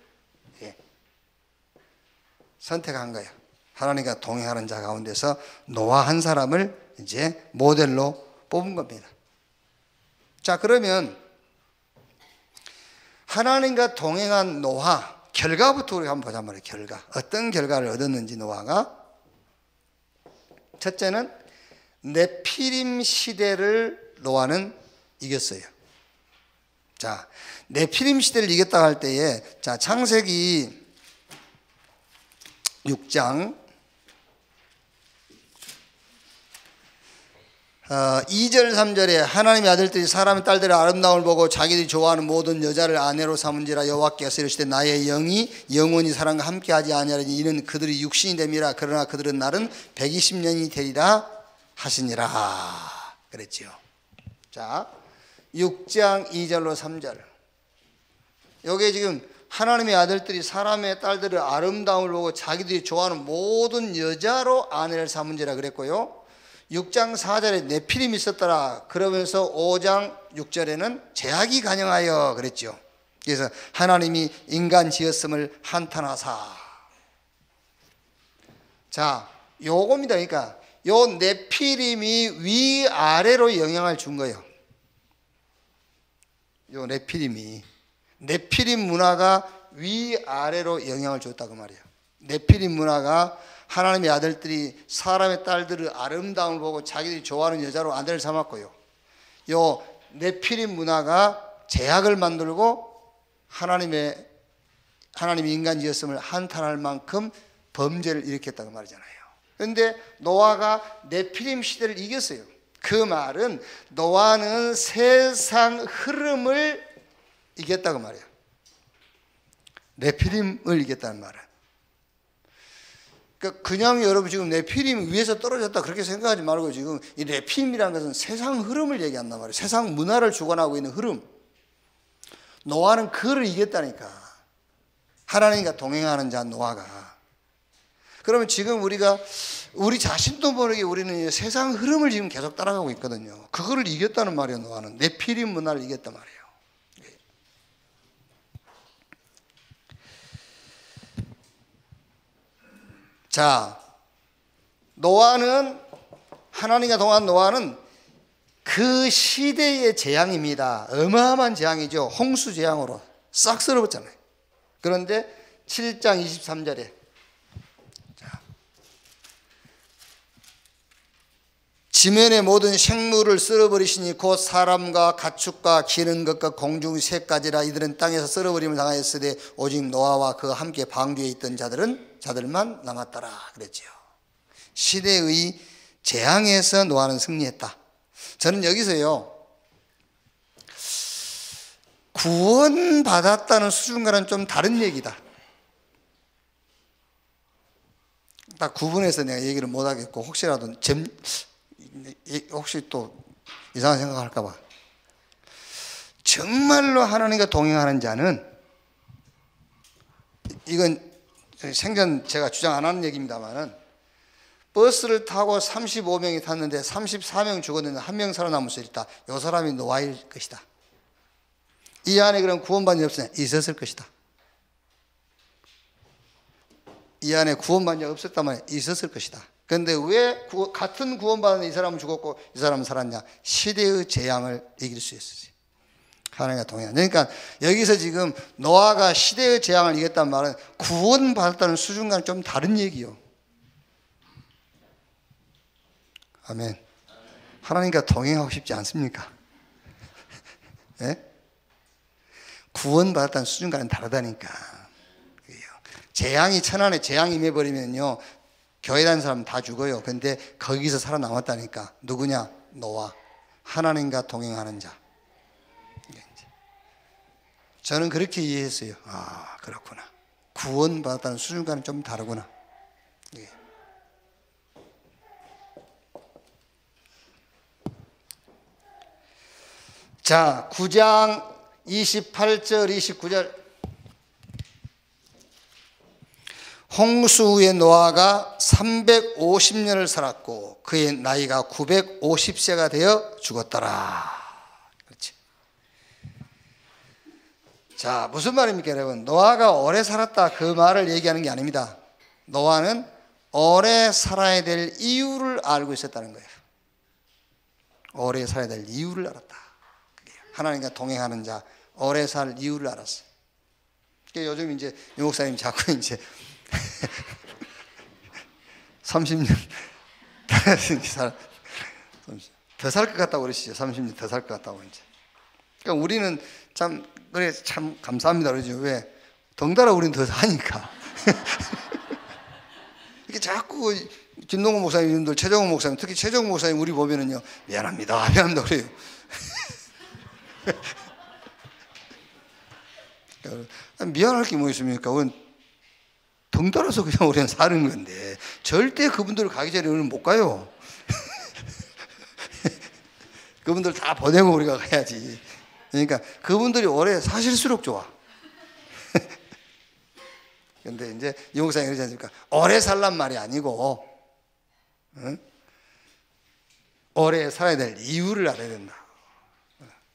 선택한 거예요. 하나님과 동행하는 자 가운데서 노아 한 사람을 이제 모델로 뽑은 겁니다. 자, 그러면 하나님과 동행한 노아 결과부터 우리가 한번 보자 말이에요. 결과. 어떤 결과를 얻었는지 노아가. 첫째는 네피림 시대를 노아는 이겼어요. 자, 네피림 시대를 이겼다 할 때에 자, 창세기 6장 2절 3절에 하나님의 아들들이 사람의 딸들의 아름다움을 보고 자기들이 좋아하는 모든 여자를 아내로 삼은지라 여호와께서 이르시되 나의 영이 영원히 사람과 함께하지 아니하리니 이는 그들이 육신이 됨이라 그러나 그들은 날은 120년이 되리라 하시니라 그랬지요. 자, 6장 2절로 3절 여기에 지금 하나님의 아들들이 사람의 딸들의 아름다움을 보고 자기들이 좋아하는 모든 여자로 아내를 삼은지라 그랬고요. 6장 4절에 네피림이 있었더라 그러면서 5장 6절에는 제약이 간영하여 그랬죠. 그래서 하나님이 인간 지었음을 한탄하사. 자, 요겁니다. 그러니까 요 네피림이 위아래로 영향을 준 거예요. 요 네피림 문화가 위아래로 영향을 줬다고 말이에요. 네피림 문화가 하나님의 아들들이 사람의 딸들의 아름다움을 보고 자기들이 좋아하는 여자로 아내를 삼았고요. 요 네피림 문화가 제약을 만들고 하나님이 인간 지었음을 한탄할 만큼 범죄를 일으켰다고 말이잖아요. 그런데 노아가 네피림 시대를 이겼어요. 그 말은 노아는 세상 흐름을 이겼다고 말이에요. 네피림을 이겼다는 말은 그냥 여러분 지금 네피림 위에서 떨어졌다 그렇게 생각하지 말고 지금 이 네피림이라는 것은 세상 흐름을 얘기한단 말이에요. 세상 문화를 주관하고 있는 흐름. 노아는 그를 이겼다니까. 하나님과 동행하는 자 노아가. 그러면 지금 우리 자신도 모르게 우리는 세상 흐름을 지금 계속 따라가고 있거든요. 그거를 이겼다는 말이에요. 노아는 네피림 문화를 이겼단 말이에요. 자, 노아는 하나님과 동행한 노아는 그 시대의 재앙입니다. 어마어마한 재앙이죠. 홍수 재앙으로 싹 쓸어버렸잖아요. 그런데 7장 23절에 지면의 모든 생물을 쓸어버리시니 곧 사람과 가축과 기는 것과 공중 새까지라 이들은 땅에서 쓸어버림을 당하였으되 오직 노아와 그와 함께 방주에 있던 자들만 남았더라 그랬지요. 시대의 재앙에서 노아는 승리했다. 저는 여기서요 구원받았다는 수준과는 좀 다른 얘기다. 딱 구분해서 내가 얘기를 못하겠고 혹시라도 혹시 또 이상한 생각할까 봐. 정말로 하나님과 동행하는 자는 이건 생전 제가 주장 안 하는 얘기입니다만은 버스를 타고 35명이 탔는데 34명 죽었는데 한 명 살아남을 수 있다. 이 사람이 노아일 것이다. 이 안에 그럼 구원받은 자 없으냐? 있었을 것이다. 이 안에 구원받은 자 없었다면 있었을 것이다. 그런데 왜 같은 구원받은 이 사람은 죽었고 이 사람은 살았냐? 시대의 재앙을 이길 수 있었어요. 하나님과 동행. 그러니까 여기서 지금 노아가 시대의 재앙을 이겼다는 말은 구원받았다는 수준과는 좀 다른 얘기요. 아멘. 하나님과 동행하고 싶지 않습니까? 네? 구원받았다는 수준과는 다르다니까. 재앙이 천안에 재앙이 임해버리면요 교회 다니는 사람 다 죽어요. 근데 거기서 살아남았다니까. 누구냐? 노아. 하나님과 동행하는 자. 저는 그렇게 이해했어요. 아, 그렇구나. 구원받았다는 수준과는 좀 다르구나. 예. 자, 9장 28절 29절. 홍수 후에 노아가 350년을 살았고 그의 나이가 950세가 되어 죽었더라. 그렇지. 자, 무슨 말입니까, 여러분? 노아가 오래 살았다 그 말을 얘기하는 게 아닙니다. 노아는 오래 살아야 될 이유를 알고 있었다는 거예요. 오래 살아야 될 이유를 알았다. 하나님과 동행하는 자, 오래 살 이유를 알았어요. 요즘 이제 유 목사님 자꾸 이제 30년 더 살 것 같다고 그러시죠. 30년 더 살 것 같다고 이제. 그러니까 우리는 참 그래 참 감사합니다 그러죠. 왜? 덩달아 우리는 더 사니까. 이렇게 자꾸 김동건 목사님들, 최정훈 목사님, 특히 최정훈 목사님 우리 보면은요, 미안합니다, 미안합니다 그래요. 미안할 게 뭐 있습니까? 덩 따라서 그냥 우리는 사는 건데 절대 그분들 가기 전에 우리는 못 가요. 그분들 다 보내고 우리가 가야지. 그러니까 그분들이 오래 사실수록 좋아. 근데 이제 이 목사님 그러지 않습니까? 오래 살란 말이 아니고, 응? 오래 살아야 될 이유를 알아야 된다.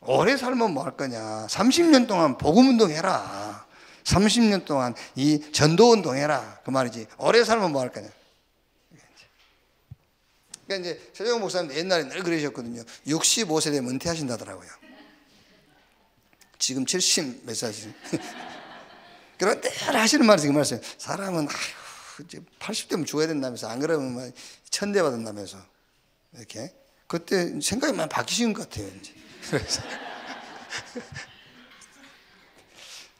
오래 살면 뭐 할 거냐? 30년 동안 복음운동 해라. 30년 동안 이 전도운동 해라. 그 말이지. 오래 살면 뭐 할 거냐? 그러니까 이제 최정훈 목사님 옛날에 늘 그러셨거든요. 65세 되면 은퇴하신다더라고요. 지금 70 몇 살이지. 그런데 늘 하시는 말이 그 말이에요. 사람은 아휴, 이제 80대면 죽어야 된다면서, 안 그러면 막 천대 받는다면서. 이렇게. 그때 생각이 많이 바뀌신 것 같아요, 이제. 그래서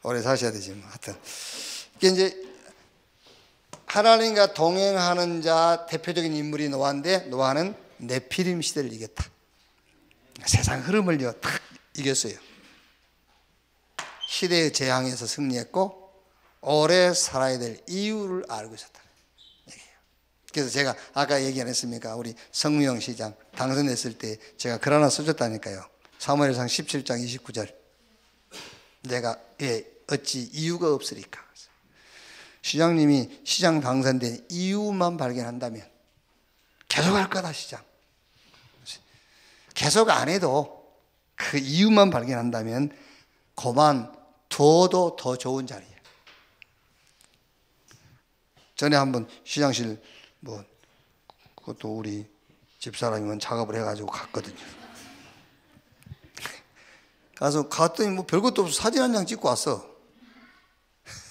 오래 사셔야 되지 뭐. 하여튼 이게 이제 하나님과 동행하는 자 대표적인 인물이 노아인데, 노아는 네피림 시대를 이겼다. 세상 흐름을요 탁 이겼어요. 시대의 재앙에서 승리했고 오래 살아야 될 이유를 알고 있었다. 그래서 제가 아까 얘기 안 했습니까? 우리 성무영 시장 당선됐을 때 제가 글 하나 써줬다니까요. 사무엘상 17장 29절. 내가 어찌 이유가 없으리까? 시장님이 시장 당선된 이유만 발견한다면 계속 할 거다. 시장 계속 안 해도 그 이유만 발견한다면 그만 둬도 더 좋은 자리예요. 전에 한번 시장실 뭐 그것도 우리 집사람이면 작업을 해가지고 갔거든요. 가서 갔더니 뭐 별것도 없어. 사진 한 장 찍고 왔어.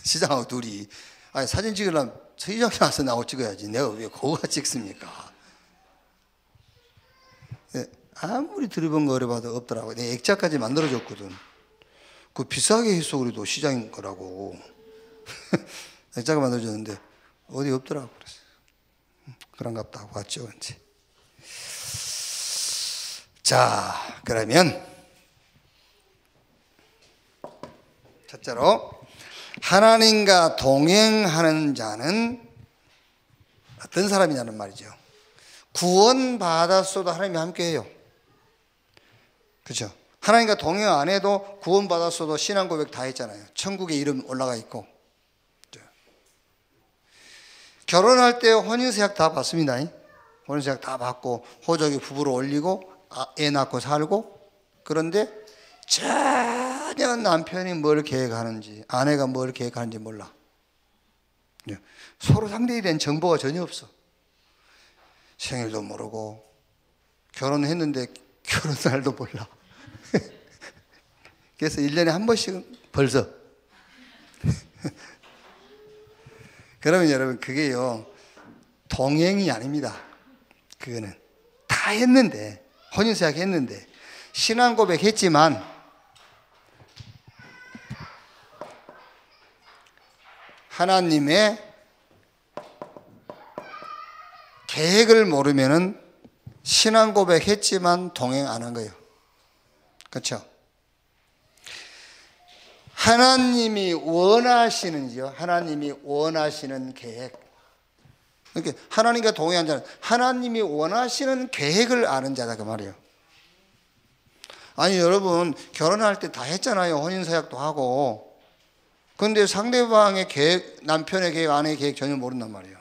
시장하고 둘이. 아니 사진 찍으려면 시장에 와서 나하고 찍어야지. 내가 왜 거기가 찍습니까? 아무리 들여본거려봐도 없더라고. 내가 액자까지 만들어줬거든. 그 비싸게 했어. 그래도 시장인 거라고. 액자가 만들어줬는데 어디 없더라고. 그래서 그런갑다 하고 왔죠. 이제. 자, 그러면 첫째로 하나님과 동행하는 자는 어떤 사람이냐는 말이죠. 구원받았어도 하나님이 함께해요. 그렇죠? 하나님과 동행 안 해도 구원받았어도 신앙 고백 다 했잖아요. 천국에 이름 올라가 있고. 결혼할 때 혼인서약 다 받습니다. 혼인서약 다 받고 호적에 부부로 올리고 애 낳고 살고. 그런데 전혀 남편이 뭘 계획하는지, 아내가 뭘 계획하는지 몰라. 서로 상대에 대한 정보가 전혀 없어. 생일도 모르고 결혼했는데 결혼날도 몰라. 그래서 1년에 한 번씩은 벌써. 그러면 여러분 그게요 동행이 아닙니다. 그거는 다 했는데, 혼인서약 했는데, 신앙 고백 했지만 하나님의 계획을 모르면은 신앙 고백 했지만 동행 안 한 거예요. 그렇죠? 하나님이 원하시는지요? 하나님이 원하시는 계획. 그러니까 하나님과 동행한 자는 하나님이 원하시는 계획을 아는 자다 그 말이에요. 아니 여러분 결혼할 때 다 했잖아요. 혼인서약도 하고. 그런데 상대방의 계획, 남편의 계획, 아내의 계획 전혀 모른단 말이에요.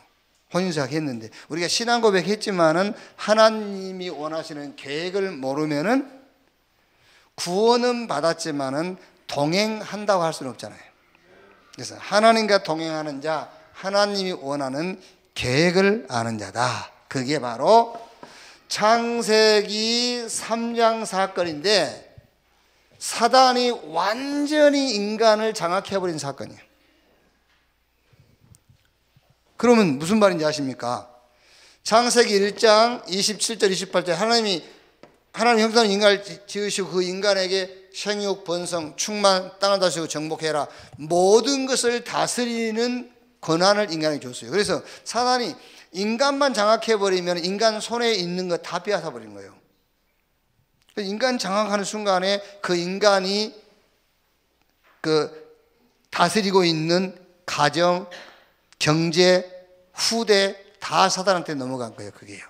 혼인서약 했는데 우리가 신앙 고백 했지만은 하나님이 원하시는 계획을 모르면은 구원은 받았지만은 동행한다고 할 수는 없잖아요. 그래서 하나님과 동행하는 자, 하나님이 원하는 계획을 아는 자다. 그게 바로 창세기 3장 사건인데 사단이 완전히 인간을 장악해버린 사건이에요. 그러면 무슨 말인지 아십니까? 창세기 1장 27절 28절 하나님 형상으로 인간을 지으시고 그 인간에게 생육, 번성, 충만, 땅을 다스리고 정복해라. 모든 것을 다스리는 권한을 인간에게 줬어요. 그래서 사단이 인간만 장악해버리면 인간 손에 있는 거 다 빼앗아버리는 거예요. 인간 장악하는 순간에 그 인간이 그 다스리고 있는 가정, 경제, 후대 다 사단한테 넘어간 거예요. 그게요.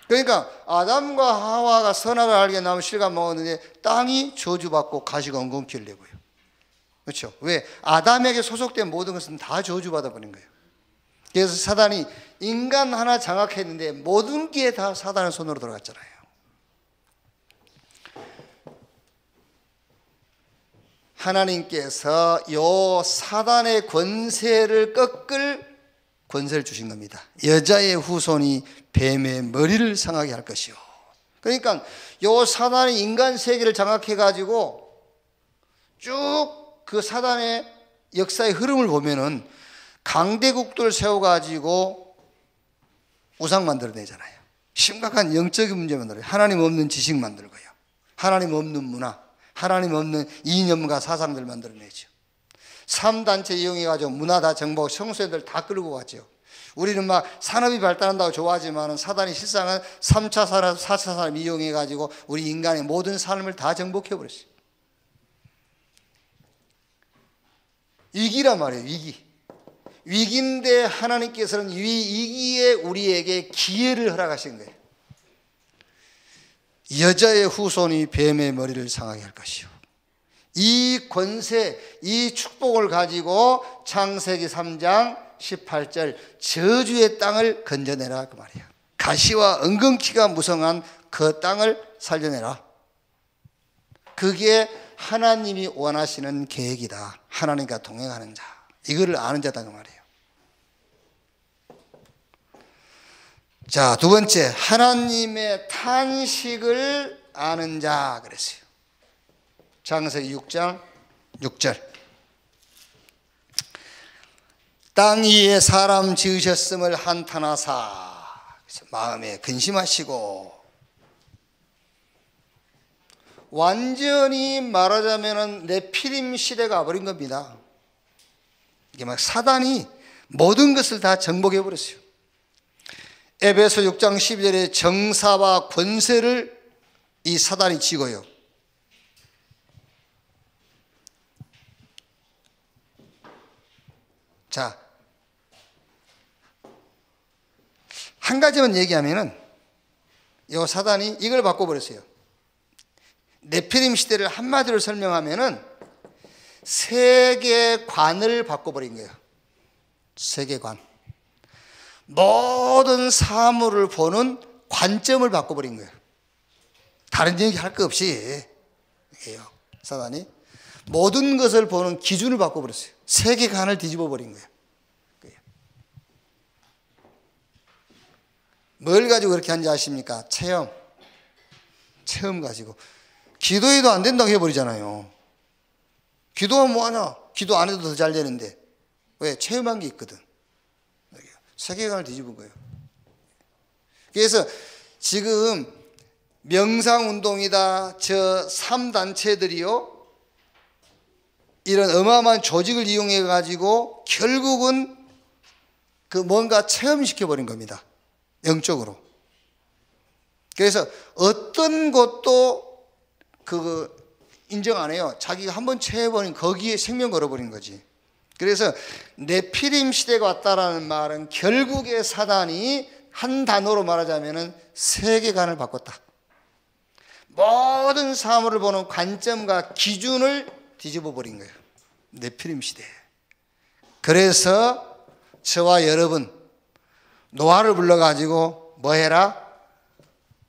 그러니까 아담과 하와가 선악을 알게 나무 실과 먹었는데 땅이 저주받고 가시가 엉겅 기울려고요. 그렇죠? 왜? 아담에게 소속된 모든 것은 다 저주받아 버린 거예요. 그래서 사단이 인간 하나 장악했는데 모든 게 다 사단의 손으로 들어갔잖아요. 하나님께서 요 사단의 권세를 꺾을 권세를 주신 겁니다. 여자의 후손이 뱀의 머리를 상하게 할 것이요. 그러니까 요 사단이 인간 세계를 장악해 가지고 쭉 그 사단의 역사의 흐름을 보면은 강대국들을 세워 가지고 우상 만들어내잖아요. 심각한 영적인 문제 만들어요. 하나님 없는 지식 만들고요. 하나님 없는 문화, 하나님 없는 이념과 사상들 만들어내죠. 3단체 이용해 가지고 문화 다 정복하고 성소애들 다 끌고 갔죠. 우리는 막 산업이 발달한다고 좋아하지만 사단이 실상은 3차 산업, 4차 산업 이용해 가지고 우리 인간의 모든 삶을 다 정복해 버렸어요. 위기란 말이에요. 위기인데 하나님께서는 이 위기에 우리에게 기회를 허락하신 거예요. 여자의 후손이 뱀의 머리를 상하게 할 것이요. 이 권세, 이 축복을 가지고 창세기 3장 18절 저주의 땅을 건져내라 그 말이에요. 가시와 엉겅퀴가 무성한 그 땅을 살려내라. 그게 하나님이 원하시는 계획이다. 하나님과 동행하는 자, 이거를 아는 자다 그 말이에요. 자, 두 번째, 하나님의 탄식을 아는 자 그랬어요. 창세기 6장 6절. 땅 위에 사람 지으셨음을 한탄하사 마음에 근심하시고. 완전히 말하자면 네피림 시대가 와버린 겁니다. 이게 막 사단이 모든 것을 다 정복해 버렸어요. 에베소 6장 12절에 정사와 권세를 이 사단이 쥐고요. 자, 한 가지만 얘기하면은 이 사단이 이걸 바꿔버렸어요. 네피림 시대를 한마디로 설명하면은 세계관을 바꿔버린 거예요. 세계관. 모든 사물을 보는 관점을 바꿔버린 거예요. 다른 얘기 할 거 없이 사단이 모든 것을 보는 기준을 바꿔버렸어요. 세계관을 뒤집어버린 거예요. 뭘 가지고 그렇게 한지 아십니까? 체험 가지고. 기도해도 안 된다고 해버리잖아요. 기도하면 뭐하냐? 기도 안 해도 더 잘 되는데. 왜? 체험한 게 있거든. 세계관을 뒤집은 거예요. 그래서 지금 명상운동이다, 저 3단체들이요, 이런 어마어마한 조직을 이용해 가지고 결국은 그 뭔가 체험시켜버린 겁니다. 영적으로. 그래서 어떤 것도 그 인정 안 해요. 자기가 한번 체해버린 거기에 생명 걸어버린 거지. 그래서 네피림 시대가 왔다라는 말은 결국에 사단이 한 단어로 말하자면은 세계관을 바꿨다. 모든 사물을 보는 관점과 기준을 뒤집어 버린 거예요. 네피림 시대. 그래서 저와 여러분 노아를 불러가지고 뭐 해라?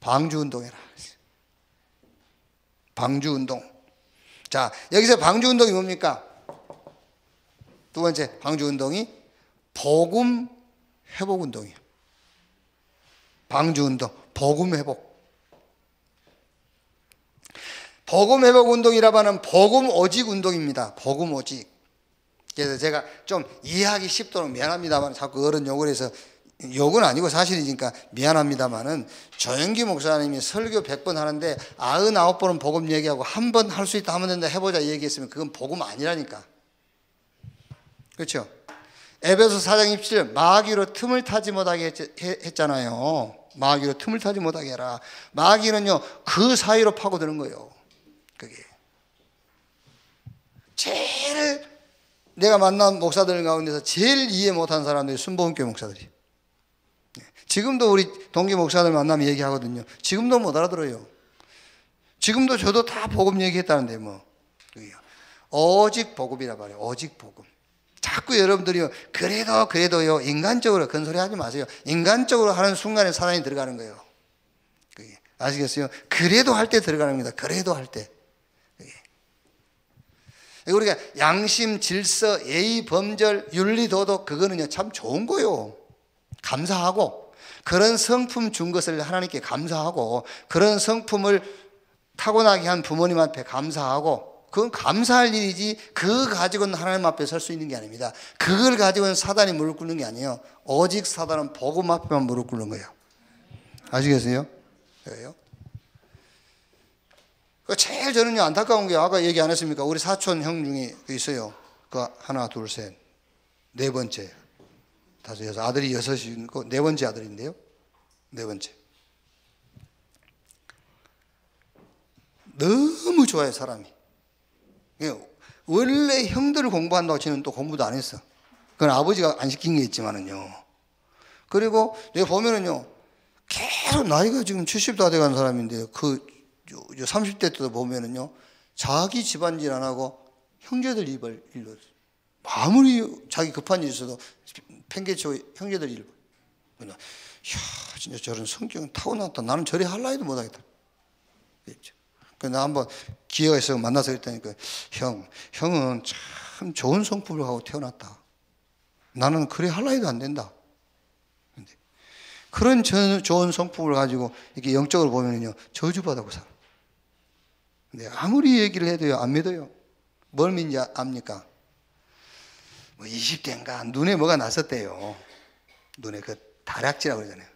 방주운동해라. 방주운동. 자, 여기서 방주운동이 뭡니까? 두 번째, 방주운동이 복음 회복운동이에요. 방주운동, 복음 회복. 복음 회복 운동이라고 하는 복음 오직 운동입니다. 복음 오직. 그래서 제가 좀 이해하기 쉽도록 미안합니다만 자꾸 어른 욕을 해서, 욕은 아니고 사실이니까 미안합니다만은, 조영기 목사님이 설교 100번 하는데 99번은 복음 얘기하고 한 번 할 수 있다 하면 된다 해보자 얘기했으면 그건 복음 아니라니까. 그렇죠? 에베소 4장 27절 마귀로 틈을 타지 못하게 했잖아요. 마귀로 틈을 타지 못하게 해라. 마귀는요 그 사이로 파고드는 거예요. 그게 제일 내가 만난 목사들 가운데서 제일 이해 못한 사람들이 순복음교회 목사들이. 지금도 우리 동기 목사들 만나면 얘기하거든요. 지금도 못 알아들어요. 지금도 저도 다 복음 얘기했다는데 뭐 오직 복음이라 말이에요. 오직 복음. 자꾸 여러분들이요 그래도요 인간적으로 큰소리 하지 마세요. 인간적으로 하는 순간에 사단이 들어가는 거예요. 그게 아시겠어요? 그래도 할 때 들어가는 겁니다. 그래도 할 때. 우리가 양심, 질서, 예의, 범절, 윤리, 도덕 그거는요 참 좋은 거요. 감사하고 그런 성품 준 것을 하나님께 감사하고 그런 성품을 타고나게 한 부모님 앞에 감사하고 그건 감사할 일이지 그거 가지고는 하나님 앞에 설 수 있는 게 아닙니다. 그걸 가지고는 사단이 무릎 꿇는 게 아니에요. 오직 사단은 복음 앞에만 무릎 꿇는 거예요. 아시겠어요? 그래요? 제일 저는요 안타까운 게 아까 얘기 안 했습니까? 우리 사촌 형 중에 있어요. 그 하나, 둘, 셋, 네 번째, 다섯, 여섯 아들이 여섯이고 네 번째 아들인데요. 네 번째. 너무 좋아요 사람이. 원래 형들을 공부한다고 지는 또 공부도 안 했어. 그건 아버지가 안 시킨 게 있지만은요. 그리고 내가 보면은요 계속 나이가 지금 70도 다 돼간 사람인데 그 30대 때도 보면은요 자기 집안일 안 하고 형제들 일을 아무리 자기 급한 일 있어도 팽개치고 형제들 일. 이야 진짜 저런 성격은 타고났다. 나는 저리 할라 해도 못하겠다. 그랬죠. 나 한번 기회가 있어서 만나서 그랬다니까 형은 참 좋은 성품을 하고 태어났다. 나는 그래 할라 해도 안 된다. 그런 좋은 성품을 가지고 이렇게 영적으로 보면은요 저주받아고 살아. 근데 아무리 얘기를 해도요 안 믿어요. 뭘 믿는지 압니까? 뭐 20대인가 눈에 뭐가 났었대요. 눈에 그 다락지라고 그러잖아요.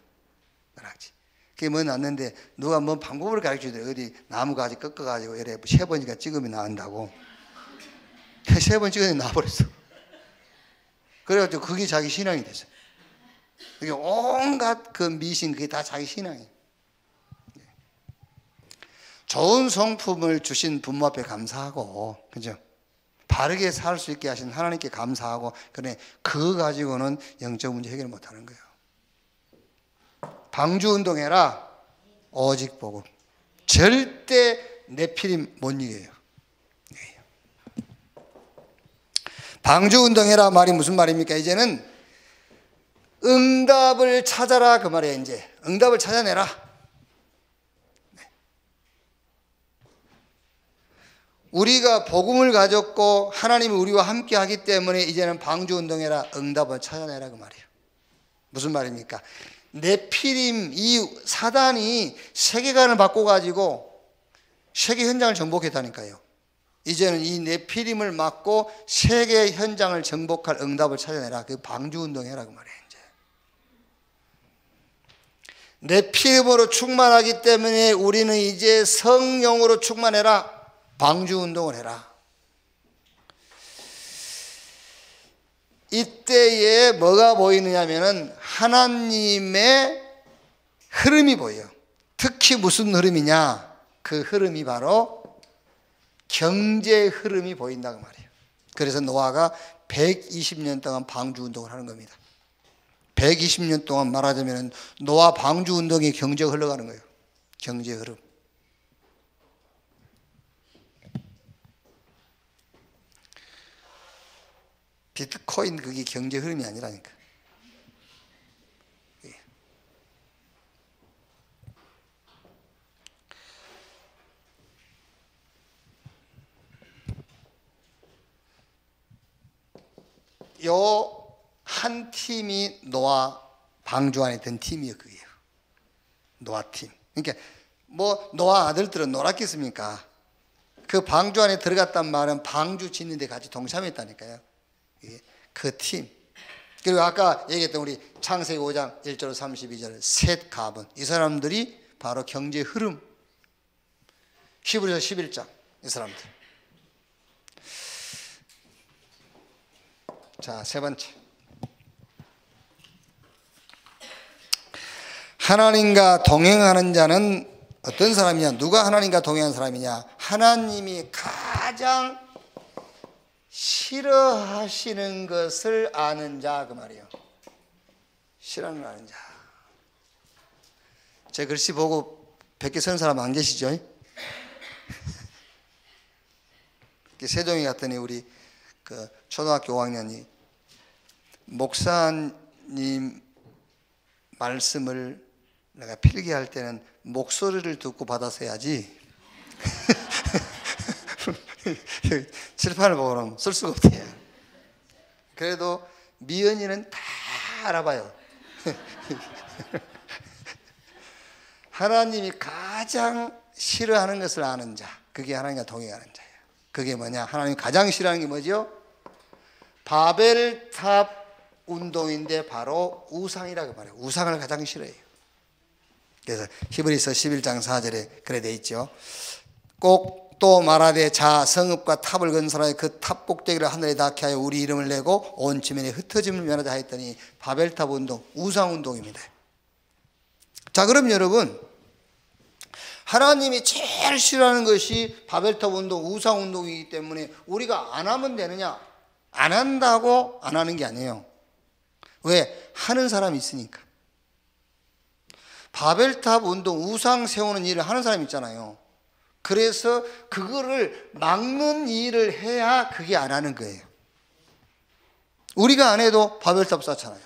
다락지. 그게 뭐 났는데 누가 뭐 방법을 가르쳐주더래. 어디 나무 가지 꺾어가지고 이래 3번이니까 찍으면 나온다고. 3번 찍었는데 나와버렸어. 그래가지고 그게 자기 신앙이 됐어요. 그게 온갖 그 미신 그게 다 자기 신앙이에요. 좋은 성품을 주신 부모 앞에 감사하고, 그죠? 바르게 살 수 있게 하신 하나님께 감사하고, 그래, 그거 가지고는 영적 문제 해결 못 하는 거예요. 방주 운동해라. 오직 복음. 절대 네피림 못 이겨요. 방주 운동해라 말이 무슨 말입니까? 이제는 응답을 찾아라 그 말이에요. 이제 응답을 찾아내라. 우리가 복음을 가졌고 하나님이 우리와 함께 하기 때문에 이제는 방주 운동해라. 응답을 찾아내라 그 말이에요. 무슨 말입니까? 네피림 이 사단이 세계관을 바꿔가지고 세계 현장을 정복했다니까요. 이제는 이 네피림을 막고 세계 현장을 정복할 응답을 찾아내라. 그 방주 운동해라 그 말이에요. 이제 네피림으로 충만하기 때문에 우리는 이제 성령으로 충만해라. 방주 운동을 해라. 이때에 뭐가 보이느냐면은 하나님의 흐름이 보여요. 특히 무슨 흐름이냐? 그 흐름이 바로 경제 흐름이 보인다고 말이에요. 그래서 노아가 120년 동안 방주 운동을 하는 겁니다. 120년 동안 말하자면 노아 방주 운동의 경제가 흘러가는 거예요. 경제 흐름. 비트코인 그게 경제 흐름이 아니라니까. 요 한 팀이 노아 방주 안에 든 팀이에요. 그게요. 노아 팀. 그러니까 뭐 노아 아들들은 놀았겠습니까? 그 방주 안에 들어갔단 말은 방주 짓는 데 같이 동참했다니까요. 그 팀. 그리고 아까 얘기했던 우리 창세기 5장 1절 32절 셋 가문. 이 사람들이 바로 경제 흐름. 히브리서 11장 이 사람들. 자, 세 번째. 하나님과 동행하는 자는 어떤 사람이냐? 누가 하나님과 동행하는 사람이냐? 하나님이 가장 싫어하시는 것을 아는 자, 그 말이에요. 싫어하는 걸 아는 자. 제 글씨 보고 뵙게 서는 사람 안 계시죠? 세종이 갔더니 우리 그 초등학교 5학년이 목사님 말씀을 내가 필기할 때는 목소리를 듣고 받아서 해야지 칠판을 보고는 쓸 수가 없대요. 그래도 미연이는 다 알아봐요. 하나님이 가장 싫어하는 것을 아는 자, 그게 하나님과 동행하는 자예요. 그게 뭐냐? 하나님이 가장 싫어하는 게 뭐죠? 바벨탑 운동인데 바로 우상이라고 말해요. 우상을 가장 싫어해요. 그래서 히브리서 11장 4절에 그래 돼 있죠. 꼭 또 말하되 자 성읍과 탑을 건설하여 그 탑 꼭대기를 하늘에 닿게 하여 우리 이름을 내고 온 지면에 흩어짐을 면하자 했더니 바벨탑 운동, 우상 운동입니다. 자, 그럼 여러분, 하나님이 제일 싫어하는 것이 바벨탑 운동, 우상 운동이기 때문에 우리가 안 하면 되느냐? 안 한다고 안 하는 게 아니에요. 왜? 하는 사람이 있으니까. 바벨탑 운동, 우상 세우는 일을 하는 사람이 있잖아요. 그래서 그거를 막는 일을 해야 그게 안 하는 거예요. 우리가 안 해도 바벨탑 쌓잖아요.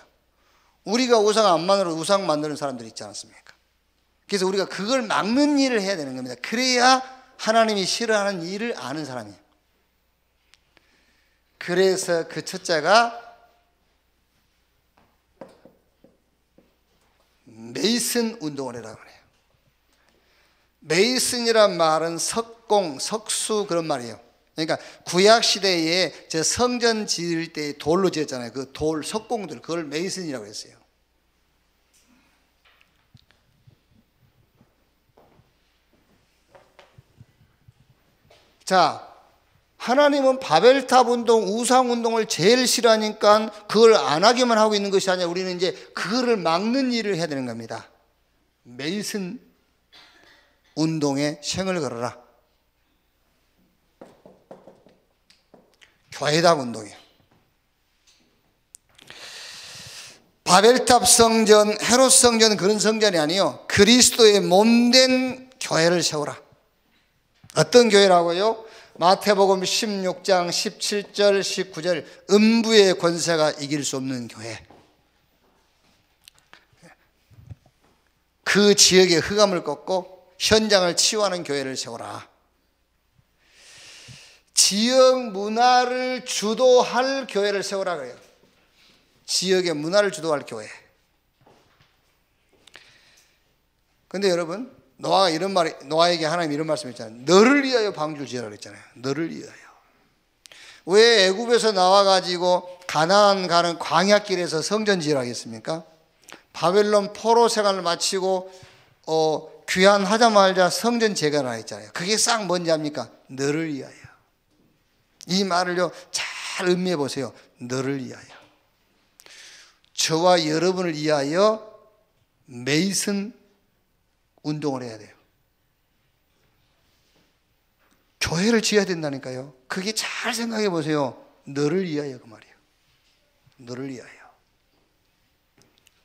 우리가 우상 안 만들어 우상 만드는 사람들이 있지 않습니까? 그래서 우리가 그걸 막는 일을 해야 되는 겁니다. 그래야 하나님이 싫어하는 일을 아는 사람이에요. 그래서 그 첫째가 메이슨 운동을 해라고 그래요. 메이슨이란 말은 석공, 석수 그런 말이에요. 그러니까 구약 시대에 저 성전 지을 때 돌로 지었잖아요. 그 돌, 석공들, 그걸 메이슨이라고 했어요. 자, 하나님은 바벨탑 운동, 우상 운동을 제일 싫어하니까 그걸 안 하기만 하고 있는 것이 아니라 우리는 이제 그거를 막는 일을 해야 되는 겁니다. 메이슨 운동에 생을 걸어라. 교회당 운동이에요. 바벨탑 성전, 헤롯 성전은 그런 성전이 아니에요. 그리스도의 몸된 교회를 세우라. 어떤 교회라고요? 마태복음 16장 17절 19절 음부의 권세가 이길 수 없는 교회. 그 지역의 흑암을 꺾고 현장을 치유하는 교회를 세우라. 지역 문화를 주도할 교회를 세우라 그래요. 지역의 문화를 주도할 교회. 근데 여러분, 노아에게 하나님 이런 말씀했잖아요. 너를 위하여 방주를 지으라 그랬잖아요. 너를 위하여. 왜 애굽에서 나와가지고 가나안 가는 광야길에서 성전 지으라 하겠습니까? 바벨론 포로 생활을 마치고 귀환하자마자 성전 재건하라 했잖아요. 그게 싹 뭔지 압니까? 너를 위하여. 이 말을요 잘 음미해 보세요. 너를 위하여. 저와 여러분을 위하여 메이슨 운동을 해야 돼요. 교회를 지어야 된다니까요. 그게 잘 생각해 보세요. 너를 위하여, 그 말이에요. 너를 위하여.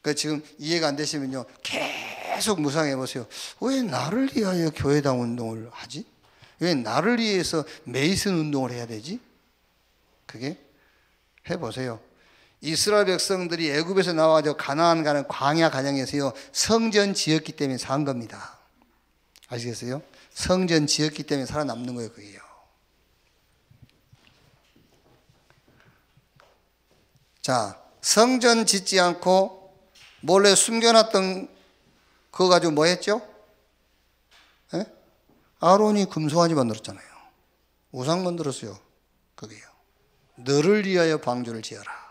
그러니까 지금 이해가 안 되시면요 계속 묵상해 보세요. 왜 나를 위하여 교회당 운동을 하지? 왜 나를 위해서 메이슨 운동을 해야 되지? 그게 해보세요. 이스라엘 백성들이 애굽에서 나와서 가나안 가는 광야 가정에서요 성전 지었기 때문에 산 겁니다. 아시겠어요? 성전 지었기 때문에 살아남는 거예요. 그게요. 자, 성전 짓지 않고 몰래 숨겨놨던 그거 가지고 뭐 했죠? 예? 아론이 금송아지 만들었잖아요. 우상 만들었어요. 그게요. 너를 위하여 방주를 지어라.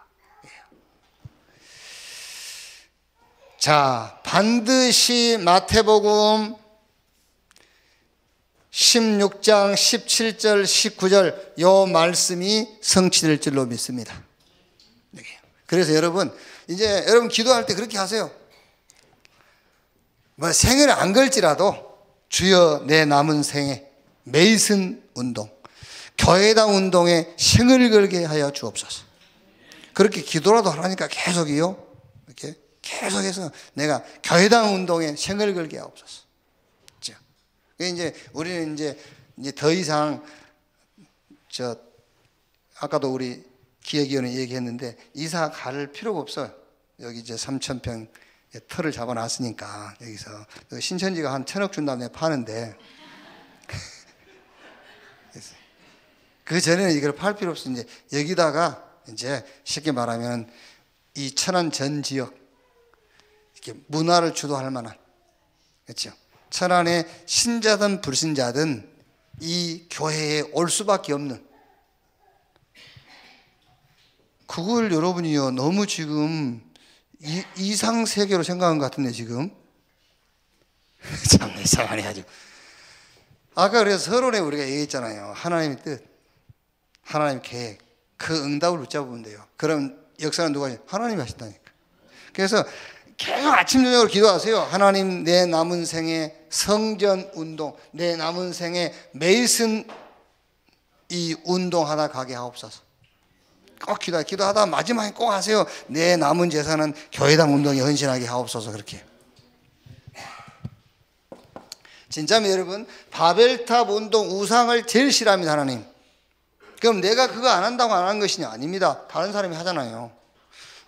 자, 반드시 마태복음 16장 17절 19절 요 말씀이 성취될 줄로 믿습니다. 그래서 여러분 이제 여러분 기도할 때 그렇게 하세요. 뭐 생을 안 걸지라도 주여 내 남은 생에 메이슨 운동, 교회당 운동에 생을 걸게 하여 주옵소서. 그렇게 기도라도 하라니까 계속이요. 이렇게 계속해서 내가 교회당 운동에 생을 걸게 하옵소서. 그렇죠? 이제 우리는 이제 더 이상 아까도 우리 기획위원회 얘기했는데 이사 갈 필요가 없어요. 여기 이제 3,000평 터를 잡아놨으니까 여기서 신천지가 한 1,000억 준 다음에 파는데 그 전에는 이걸 팔 필요 없어. 이제 여기다가 이제 쉽게 말하면 이 천안 전 지역 이렇게 문화를 주도할 만한, 그렇죠? 천안에 신자든 불신자든 이 교회에 올 수밖에 없는, 그걸 여러분이요 너무 지금 이상 세계로 생각한 것 같은데 지금 참 이상하네 아주. 아까 그래서 서론에 우리가 얘기했잖아요. 하나님의 뜻, 하나님의 계획, 그 응답을 붙잡으면 돼요. 그럼 역사는 누가 하시냐? 하나님이 하신다니까. 그래서 계속 아침 저녁으로 기도하세요. 하나님 내 남은 생에 성전 운동, 내 남은 생에 메이슨 이 운동하다 가게 하옵소서. 꼭 기도하다 마지막에 꼭 하세요. 내 남은 재산은 교회당 운동에 헌신하게 하옵소서. 그렇게. 진짜면 여러분, 바벨탑 운동 우상을 제일 싫어합니다, 하나님. 그럼 내가 그거 안 한다고 안 하는 것이냐? 아닙니다. 다른 사람이 하잖아요.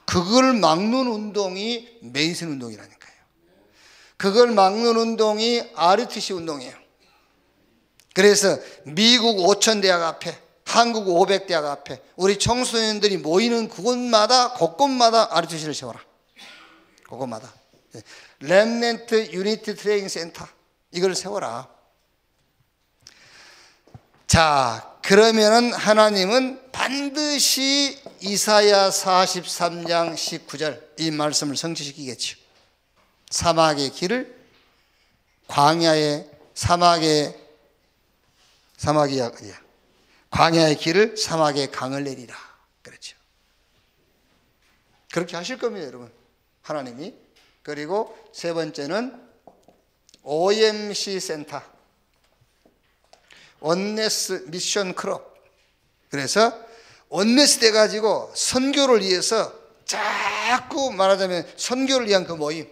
그걸 막는 운동이 메이슨 운동이라니까요. 그걸 막는 운동이 RUTC 운동이에요. 그래서 미국 5,000대학 앞에, 한국 500대학 앞에 우리 청소년들이 모이는 그곳마다 곳곳마다 RUTC를 세워라. 그곳마다 렘넌트 유니티 트레이닝 센터 이걸 세워라. 자, 그러면은 하나님은 반드시 이사야 43장 19절 이 말씀을 성취시키겠죠. 사막의 길을 광야의 광야의 길을 사막의 강을 내리라. 그렇죠. 그렇게 하실 겁니다, 여러분. 하나님이. 그리고 세 번째는 OMC 센터, 원네스 미션 클럽. 그래서 원네스 돼가지고 선교를 위해서 자꾸 말하자면 선교를 위한 그 모임,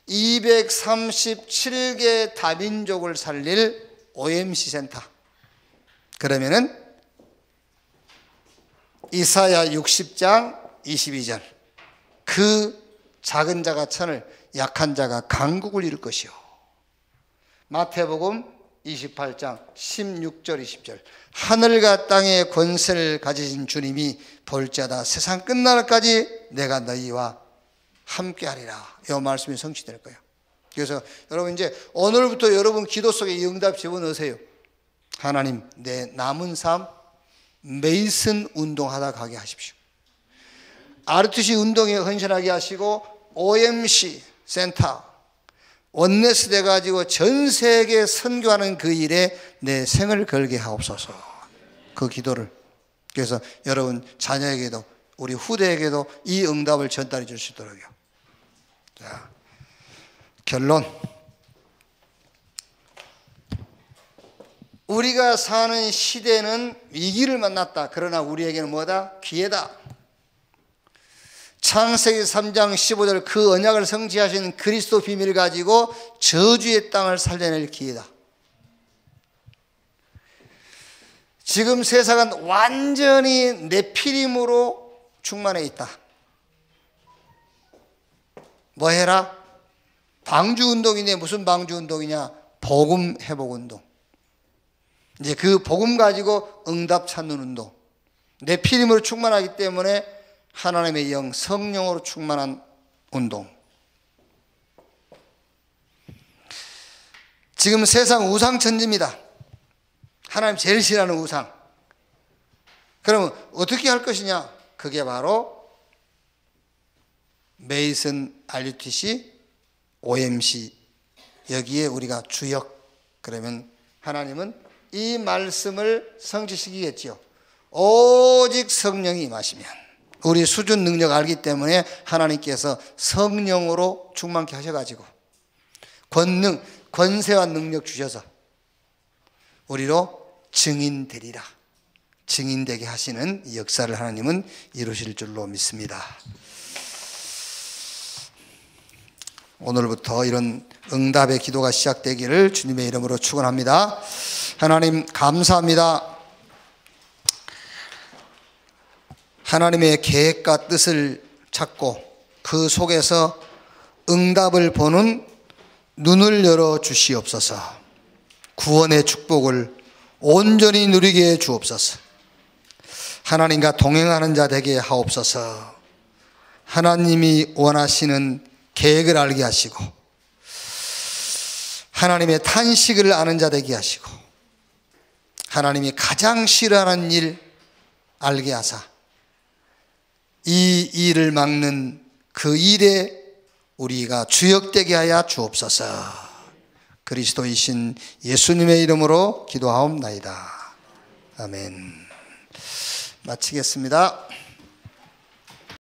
237개 다민족을 살릴 OMC 센터. 그러면은 이사야 60장 22절 그 작은 자가 천을 약한 자가 강국을 이룰 것이요. 마태복음 28장 16절 20절 하늘과 땅의 권세를 가지신 주님이 볼지어다 세상 끝날까지 내가 너희와 함께하리라. 이 말씀이 성취될 거예요. 그래서 여러분 이제 오늘부터 여러분 기도 속에 이 응답 집어넣으세요. 하나님 내 남은 삶 메이슨 운동하다 가게 하십시오. RUTC 운동에 헌신하게 하시고 OMC 센터 원네스 돼가지고 전 세계 선교하는 그 일에 내 생을 걸게 하옵소서. 그 기도를. 그래서 여러분 자녀에게도 우리 후대에게도 이 응답을 전달해 줄 수 있도록요. 자, 결론. 우리가 사는 시대는 위기를 만났다. 그러나 우리에게는 뭐다? 기회다. 창세기 3장 15절 그 언약을 성취하신 그리스도 비밀을 가지고 저주의 땅을 살려낼 기회다. 지금 세상은 완전히 네피림으로 충만해 있다. 뭐 해라? 방주운동이냐? 무슨 방주운동이냐? 복음 회복운동. 이제 그 복음 가지고 응답 찾는 운동. 네피림으로 충만하기 때문에 하나님의 영 성령으로 충만한 운동. 지금 세상 우상천지입니다. 하나님 제일 싫어하는 우상. 그러면 어떻게 할 것이냐? 그게 바로 메이슨 RUTC OMC 여기에 우리가 주역. 그러면 하나님은 이 말씀을 성취시키겠지요. 오직 성령이 임하시면. 우리 수준 능력 알기 때문에 하나님께서 성령으로 충만케 하셔가지고 권세와 능력 주셔서 우리로 증인되리라. 증인되게 하시는 이 역사를 하나님은 이루실 줄로 믿습니다. 오늘부터 이런 응답의 기도가 시작되기를 주님의 이름으로 축원합니다. 하나님 감사합니다. 하나님의 계획과 뜻을 찾고 그 속에서 응답을 보는 눈을 열어 주시옵소서. 구원의 축복을 온전히 누리게 해 주옵소서. 하나님과 동행하는 자 되게 하옵소서. 하나님이 원하시는 계획을 알게 하시고 하나님의 탄식을 아는 자 되게 하시고 하나님이 가장 싫어하는 일 알게 하사 이 일을 막는 그 일에 우리가 주역되게 하여 주옵소서. 그리스도이신 예수님의 이름으로 기도하옵나이다. 아멘. 마치겠습니다.